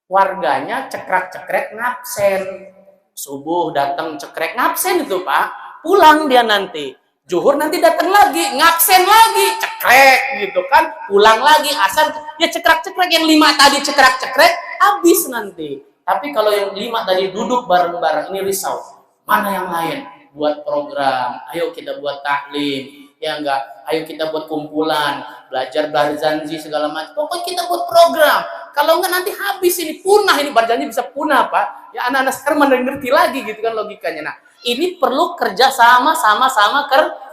warganya cekrek-cekrek ngabsen. Subuh datang cekrek ngabsen itu, Pak. Pulang dia nanti. Zuhur nanti datang lagi, ngabsen lagi, cekrek gitu kan. Pulang lagi, asar ya cekrek-cekrek. Yang 5 tadi cekrek-cekrek, habis nanti. Tapi kalau yang 5 tadi duduk bareng-bareng, ini risau. Mana yang lain? Buat program, ayo kita buat taklim. Ya enggak, ayo kita buat kumpulan, belajar barzanji segala macam. Pokoknya kita buat program. Kalau enggak nanti habis ini, punah ini, barzanji bisa punah, Pak. Ya anak-anak sekarang mana ngerti lagi gitu kan logikanya. Nah, ini perlu kerja sama-sama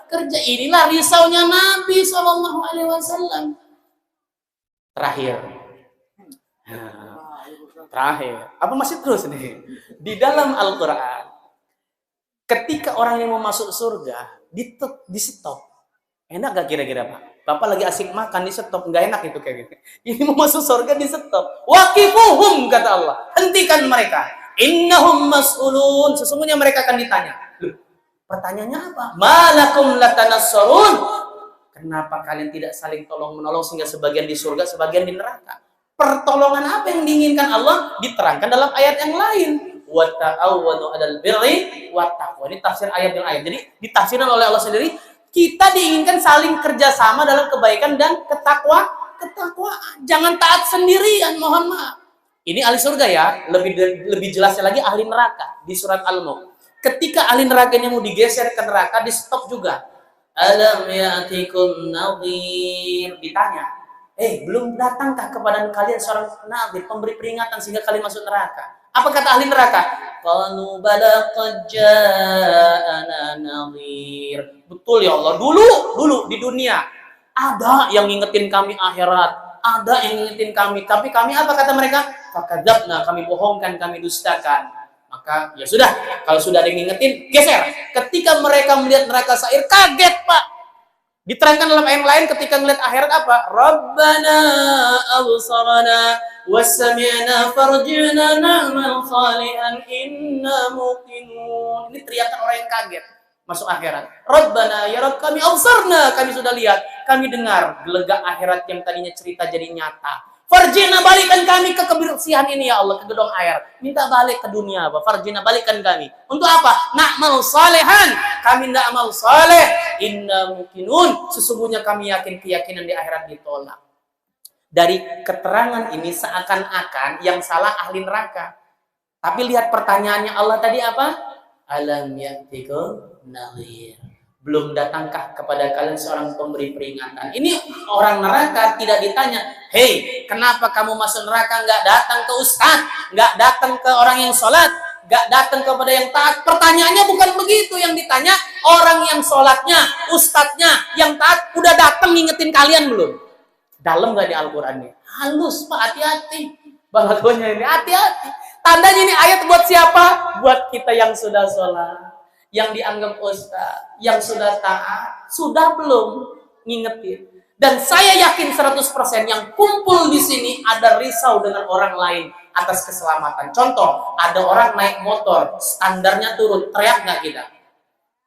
kerja. Inilah risaunya Nabi SAW. Terakhir. Apa masih terus nih? Di dalam Al-Quran, ketika orang yang mau masuk surga, di stop. Enak gak kira-kira, Pak? Bapak lagi asik makan, di stop. Nggak enak itu kayak gitu. Ini mau masuk surga, di stop. Waqifuhum, kata Allah. Hentikan mereka. Innahum mas'ulun. Sesungguhnya mereka akan ditanya. Loh, pertanyaannya apa? Malakum latanassarun. Kenapa kalian tidak saling tolong-menolong sehingga sebagian di surga, sebagian di neraka? Pertolongan apa yang diinginkan Allah diterangkan dalam ayat yang lain. Wa ta'awwadu 'alal birri wat taqwa. Ini tafsir ayat yang lain. Jadi ditafsirkan oleh Allah sendiri, kita diinginkan saling kerjasama dalam kebaikan dan ketakwaan. Jangan taat sendirian, mohon maaf. Ini ahli surga ya, lebih jelasnya lagi ahli neraka di surat Al-Mulk. Ketika ahli neraka ini mau digeser ke neraka, di stop juga. Alam ya'tikum nadhir, ditanya, belum datangkah kepada kalian seorang nadhir, pemberi peringatan sehingga kalian masuk neraka? Apa kata ahli neraka? Qalu bala qad ja'ana nadhir. Betul ya Allah, dulu di dunia ada yang ngingetin kami akhirat, ada yang ngingetin kami, tapi kami apa kata mereka? Fakadzabna, kami bohongkan, kami dustakan. Maka ya sudah, kalau sudah ada yang ngingetin, geser. Ketika mereka melihat neraka sa'ir, kaget Pak. Diterangkan dalam ayat lain ketika melihat akhirat apa? Rabbana absarana wasami'na farji'na na'mal salihan inna muqinun. Ini teriakan orang yang kaget masuk akhirat. Rabbana ya Rabb, kami absarna, kami sudah lihat, kami dengar gelegak akhirat yang tadinya cerita jadi nyata. Farjina, balikan kami ke kebersihan ini ya Allah, ke gedung air. Minta balik ke dunia apa? Farjina, balikan kami. Untuk apa? Na'mal salehan. Kami tidak amal saleh. Inna muqinun. Sesungguhnya kami yakin keyakinan di akhirat ditolak. Dari keterangan ini seakan-akan yang salah ahli neraka. Tapi lihat pertanyaannya Allah tadi apa? Alam ya'tikum nadhir. Belum datangkah kepada kalian seorang pemberi peringatan? Ini orang neraka tidak ditanya, hei, kenapa kamu masuk neraka nggak datang ke ustaz, nggak datang ke orang yang sholat, nggak datang kepada yang taat? Pertanyaannya bukan begitu yang ditanya. Orang yang sholatnya, ustadznya, yang taat udah datang ngingetin kalian belum? Dalam nggak di Al-Quran ini? Halus Pak, hati-hati. Balagonya ini hati-hati. Tandanya ini ayat buat siapa? Buat kita yang sudah sholat, yang dianggap ustaz, yang sudah taat, sudah belum ngingetin. Dan saya yakin 100% yang kumpul di sini ada risau dengan orang lain atas keselamatan. Contoh, ada orang naik motor, standarnya turun, teriak nggak kita?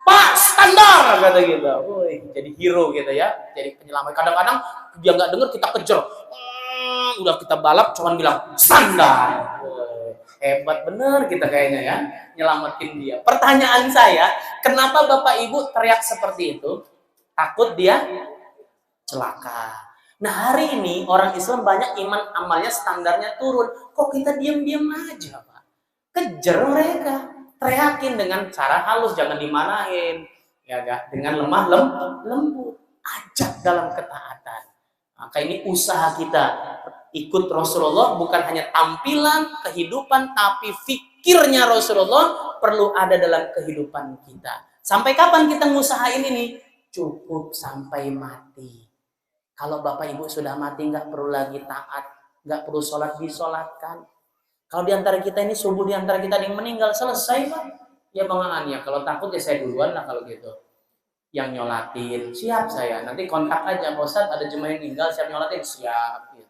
Pak, standar, kata kita. Woi, jadi hero gitu ya, jadi penyelamat. Kadang-kadang dia nggak dengar, kita kejar. Udah kita balap, cuman bilang standar. Hebat bener kita kayaknya ya, nyelamatin dia. Pertanyaan saya, kenapa Bapak Ibu teriak seperti itu? Takut dia celaka. Nah hari ini orang Islam banyak iman amalnya standarnya turun. Kok kita diam-diam aja Pak? Kejar mereka, teriakin dengan cara halus, jangan dimarahin, ya gak? Dengan lemah lembut, ajak dalam ketaatan. Maka ini usaha kita. Ikut Rasulullah bukan hanya tampilan, kehidupan, tapi fikirnya Rasulullah perlu ada dalam kehidupan kita. Sampai kapan kita ngusahain ini? Cukup sampai mati. Kalau Bapak Ibu sudah mati, nggak perlu lagi taat, nggak perlu sholat, disolatkan. Kalau diantara kita ini subuh, diantara kita ada yang meninggal, selesai Pak. Ya Bang Aan, ya kalau takut ya saya duluan lah kalau gitu. Yang nyolatin, siap saya. Nanti kontak aja, Pak Ustadz ada jemaah yang meninggal, siap nyolatin, siap. Gitu.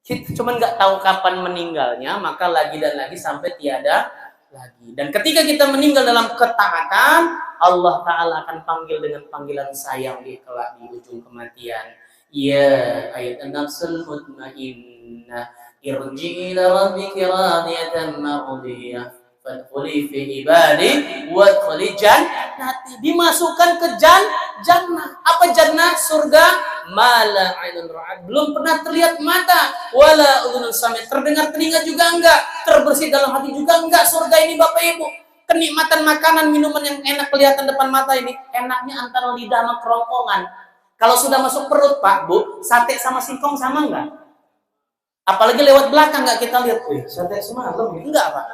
Kita cuma nggak tahu kapan meninggalnya, maka lagi dan lagi sampai tiada lagi. Dan ketika kita meninggal dalam ketaatan, Allah Ta'ala akan panggil dengan panggilan sayang di kelak di ujung kematian. Ya ayat an-nafsul mutmainnah irji ila rabbiki radiyatan mardiyah fadkhuli fi ibadi wadkhuli jannati. Dimasukkan ke jannah. Apa jannah? Surga. Mala ainun ra'at, belum pernah terlihat mata, wala udhunun sami', terdengar telinga juga enggak, terbersih dalam hati juga enggak. Surga ini Bapak Ibu, kenikmatan makanan, minuman yang enak kelihatan depan mata ini, enaknya antara lidah sama kerongkongan. Kalau sudah masuk perut Pak, Bu, sate sama singkong sama enggak? Apalagi lewat belakang enggak kita lihat, sate semalam enggak Pak.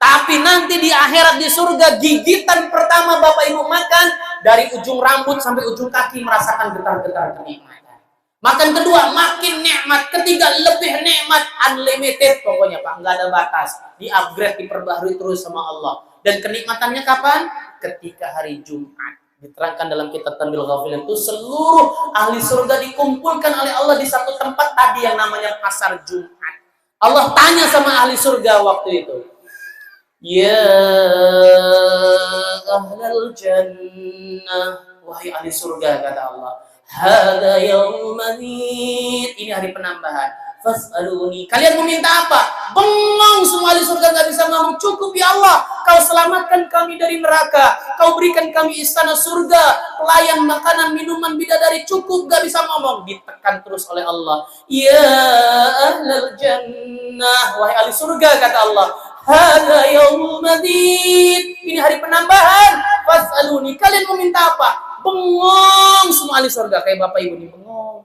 Tapi nanti di akhirat di surga, gigitan pertama Bapak Ibu makan, dari ujung rambut sampai ujung kaki merasakan getar-getar kenikmatan. Makan kedua makin nikmat, ketiga lebih nikmat, unlimited pokoknya Pak, nggak ada batas, di upgrade, diperbaharui terus sama Allah. Dan kenikmatannya kapan? Ketika hari Jumat. Diterangkan dalam kitab Tanbihul Ghafilin itu seluruh ahli surga dikumpulkan oleh Allah di satu tempat tadi yang namanya pasar Jumat. Allah tanya sama ahli surga waktu itu, ya ahlal jannah, wahai ahli surga, kata Allah, hada yaumanid, ini hari penambahan, fas'aluni. Kalian mau minta apa? Bengong semua ahli surga nggak bisa ngomong. Cukup ya Allah, kau selamatkan kami dari neraka, kau berikan kami istana surga, pelayan makanan minuman bidadari, cukup nggak bisa ngomong. Ditekan terus oleh Allah. Ya ahlal jannah, wahai ahli surga, kata Allah, hada yaumul madid, ini hari penambahan. Fas'aluni, kalian mau minta apa? Bengong semua ahli surga, kayak bapak ibu nih bengong.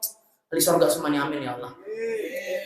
Ahli surga semuanya, amin ya Allah.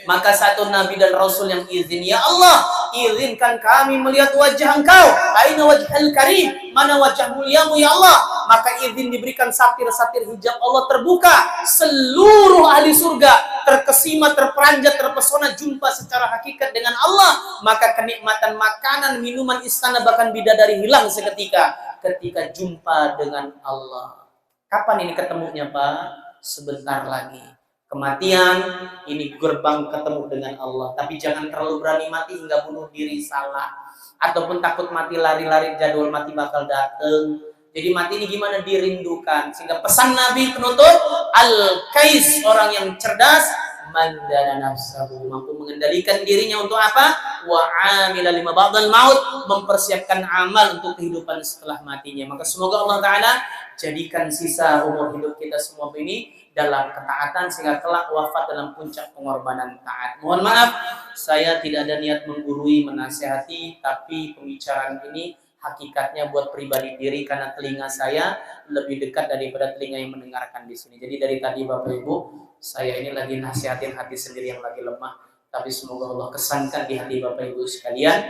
Maka satu nabi dan rasul yang izin, ya Allah, izinkan kami melihat wajah Engkau. Aina wajhal karim, mana wajah muliamu ya Allah. Maka izin diberikan, satir-satir hijab Allah terbuka. Seluruh ahli surga terkesima, terperanjat, terpesona jumpa secara hakikat dengan Allah. Maka kenikmatan makanan, minuman, istana, bahkan bidadari hilang seketika ketika jumpa dengan Allah. Kapan ini ketemunya, Pak? Sebentar lagi. Kematian ini gerbang ketemu dengan Allah. Tapi jangan terlalu berani mati hingga bunuh diri, salah. Ataupun takut mati lari-lari, jadwal mati bakal datang. Jadi mati ini gimana? Dirindukan. Sehingga pesan Nabi penutup, Al-Kais, orang yang cerdas, mandana nafsahu, mampu mengendalikan dirinya untuk apa? Wa amila lima ba'dal maut, mempersiapkan amal untuk kehidupan setelah matinya. Maka semoga Allah Ta'ala jadikan sisa umur hidup kita semua ini dalam ketaatan sehingga kelak wafat dalam puncak pengorbanan taat. Mohon maaf, saya tidak ada niat menggurui, menasihati, tapi pembicaraan ini hakikatnya buat pribadi diri karena telinga saya lebih dekat daripada telinga yang mendengarkan di sini. Jadi dari tadi Bapak Ibu, saya ini lagi nasihatin hati sendiri yang lagi lemah, tapi semoga Allah kesankan di hati Bapak Ibu sekalian.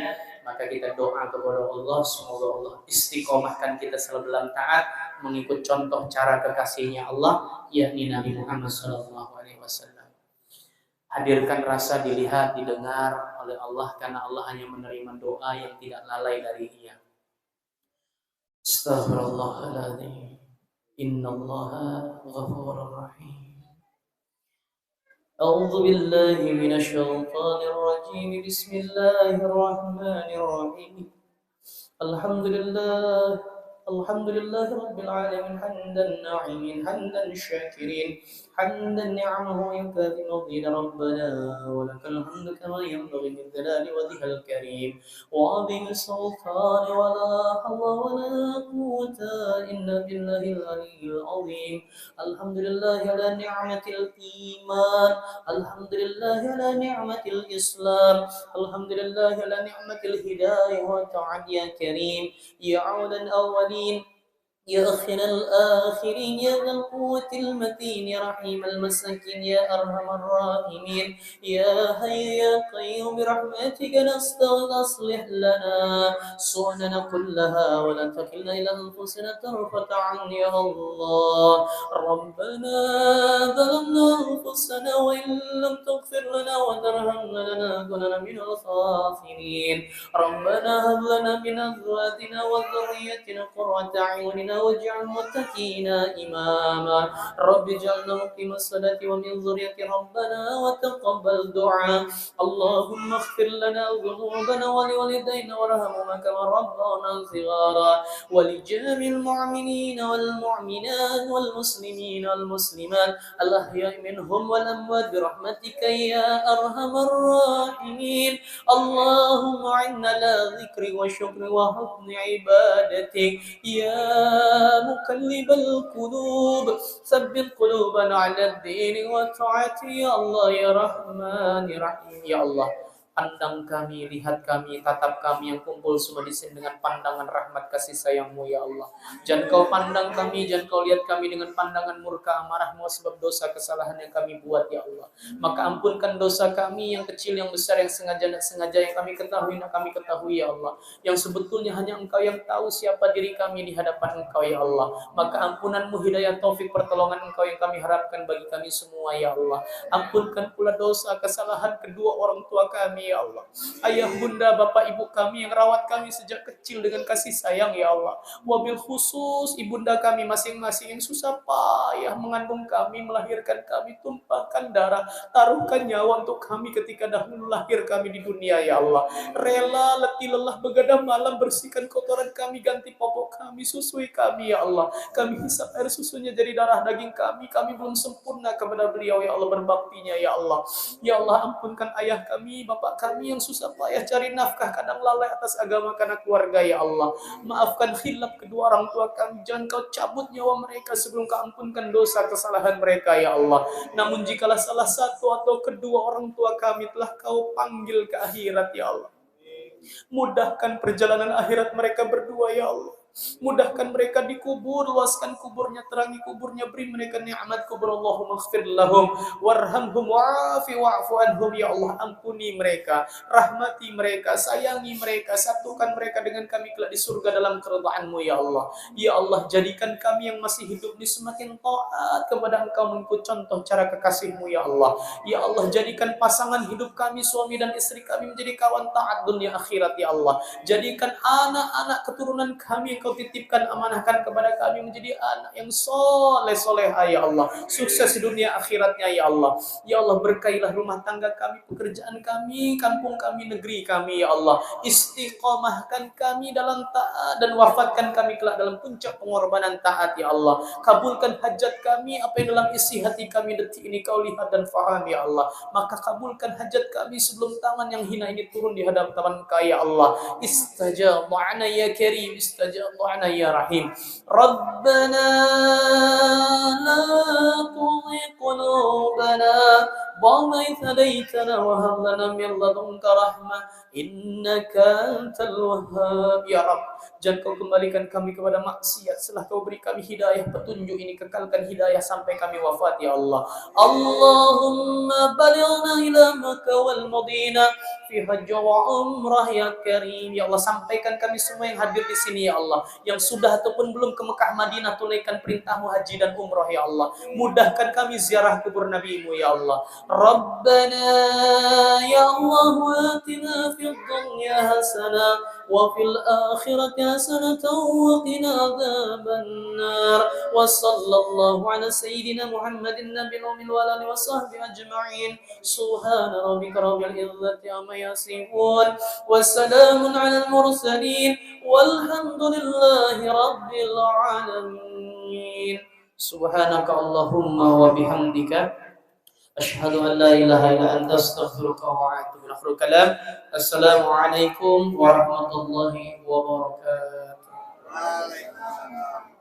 Maka kita doa kepada Allah, semoga Allah istiqomahkan kita selalu dalam taat, mengikut contoh cara kekasihnya Allah, yakni Nabi Muhammad SAW. Hadirkan rasa dilihat, didengar oleh Allah, karena Allah hanya menerima doa yang tidak lalai dari Dia. Astaghfirullahaladzim. Innallaha ghafurur rahim. أعوذ بالله من الشيطان الرجيم. بسم الله الرحمن الرحيم. الحمد لله رب العالمين، حمدا ناعمين، حمدا شاكرين، حمدا نعمه يكافئ مزيد ربنا ولك الحمد كما ينبغي لجلال وجهك الكريم وعظيم السلطان، ولا حول ولا قوة إلا بالله العلي العظيم. الحمد لله على نعمة الإيمان، الحمد لله على نعمة الإسلام، الحمد لله على نعمة الهداية والتوعد يا كريم، يا عون الأولين، يا أخنا الآخرين، يا ذا القوة المتين، يا رحيم المساكين، يا أرحم الراحمين، يا حي يا قيوم برحمتك نستغيث، أصلح لنا شؤوننا كلها ولا تكلنا إلى أنفسنا طرفة عين يا الله. ربنا ظلمنا أنفسنا وإن لم تغفر لنا وترحمنا لنكونن من الخاسرين. ربنا هب لنا من أزواجنا وذريتنا قرة أعين واجعل متقينا إماما. رب اجعلنا مقيم الصلاة ومن ذرية ربنا وتقبل دعاء. اللهم اغفر لنا ذنوبنا ولوالدينا وارحمهما كما ربونا صغارا، ولجميع المؤمنين والمؤمنات والمسلمين والمسلمات الأحياء منهم والأموات برحمتك يا أرحم الراحمين. اللهم أعنا على ذكرك وشكرك وحسن عبادتك يا مقلب القلوب، ثبت قلوبنا على الدين والطاعة يا الله يا رحمن يا رحيم. Ya Allah, pandang kami, lihat kami, tatap kami yang kumpul semua di sini dengan pandangan rahmat kasih sayang-Mu ya Allah. Jangan Kau pandang kami, jangan Kau lihat kami dengan pandangan murka amarah-Mu sebab dosa kesalahan yang kami buat ya Allah. Maka ampunkan dosa kami yang kecil, yang besar, yang sengaja dan sengaja, yang kami ketahui dan kami ketahui ya Allah. Yang sebetulnya hanya Engkau yang tahu siapa diri kami di hadapan Engkau ya Allah. Maka ampunan-Mu, hidayah, taufik, pertolongan Engkau yang kami harapkan bagi kami semua ya Allah. Ampunkan pula dosa kesalahan kedua orang tua kami kami ya Allah. Ayah bunda bapak ibu kami yang rawat kami sejak kecil dengan kasih sayang ya Allah. Wabil khusus ibunda kami masing-masing yang susah payah mengandung kami, melahirkan kami, tumpahkan darah, taruhkan nyawa untuk kami ketika dahulu lahir kami di dunia ya Allah. Rela letih lelah begadang malam bersihkan kotoran kami, ganti popok kami, susui kami ya Allah. Kami hisap air susunya jadi darah daging kami belum sempurna kepada beliau ya Allah berbaktinya ya Allah. Ya Allah, ampunkan ayah kami, bapak kami yang susah payah cari nafkah, kadang lalai atas agama karena keluarga ya Allah. Maafkan khilaf kedua orang tua kami, jangan kau cabut nyawa mereka sebelum kau ampunkan dosa kesalahan mereka ya Allah. Namun jikalau salah satu atau kedua orang tua kami telah kau panggil ke akhirat ya Allah, mudahkan perjalanan akhirat mereka berdua ya Allah. Mudahkan mereka dikubur, luaskan kuburnya, terangi kuburnya, beri mereka nikmat kubur. Allahumma ighfir lahum warhamhum wa'fu anhum ya Allah. Ampuni mereka, rahmati mereka, sayangi mereka, satukan mereka dengan kami kelak di surga dalam keridhaan-Mu ya Allah. Ya Allah, jadikan kami yang masih hidup ini semakin taat kepada Engkau, mengikut contoh cara kekasih-Mu ya Allah. Ya Allah, jadikan pasangan hidup kami, suami dan istri kami menjadi kawan taat dunia akhirat ya Allah. Jadikan anak-anak keturunan kami Kau titipkan, amanahkan kepada kami menjadi anak yang soleh-soleha ya Allah, sukses di dunia akhiratnya ya Allah. Ya Allah, berkailah rumah tangga kami, pekerjaan kami, kampung kami, negeri kami ya Allah. Istiqomahkan kami dalam taat dan wafatkan kami kelak dalam puncak pengorbanan taat ya Allah. Kabulkan hajat kami, apa yang dalam isi hati kami detik ini Kau lihat dan faham ya Allah. Maka kabulkan hajat kami sebelum tangan yang hina ini turun di hadapan Kau ya Allah. Istajab ma'ana ya karim, istajab ma'ana ya rahim. Rabbana la tuzigh qulubana ba'da idh hadaytana wa hab lana min ladunka rahmah innaka antal wahhab. Ya Rabb, jangan Kau kembalikan kami kepada maksiat setelah Kau beri kami hidayah petunjuk ini, kekalkan hidayah sampai kami wafat ya Allah. Allahumma balighna ila Makkah wal Madinah fi hajj wa umrah ya karim. Ya Allah, sampaikan kami semua yang hadir di sini ya Allah, yang sudah ataupun belum ke Mekah Madinah, tunaikan perintah-Mu haji dan umrah ya Allah. Mudahkan kami ziarah kubur Nabi-Mu ya Allah. Rabbana ya Allah, atina fid dunya hasanah wa fil akhirati hasanatan wa qina adzaban nar. Wa sallallahu ala sayyidina Muhammadin nabiyil ummi wa alihi wa sahbihi ajma'in. Subhana rabbika rabbil izzati amma yasifun wa salamun ala al mursalin walhamdulillahi rabbil alamin. Subhanaka Allahumma wa bihamdika asyhadu an la ilaha illa anta astaghfiruka wa atubu ilaik. Kalam. Assalamualaikum warahmatullahi wabarakatuh. Waalaikumsalam.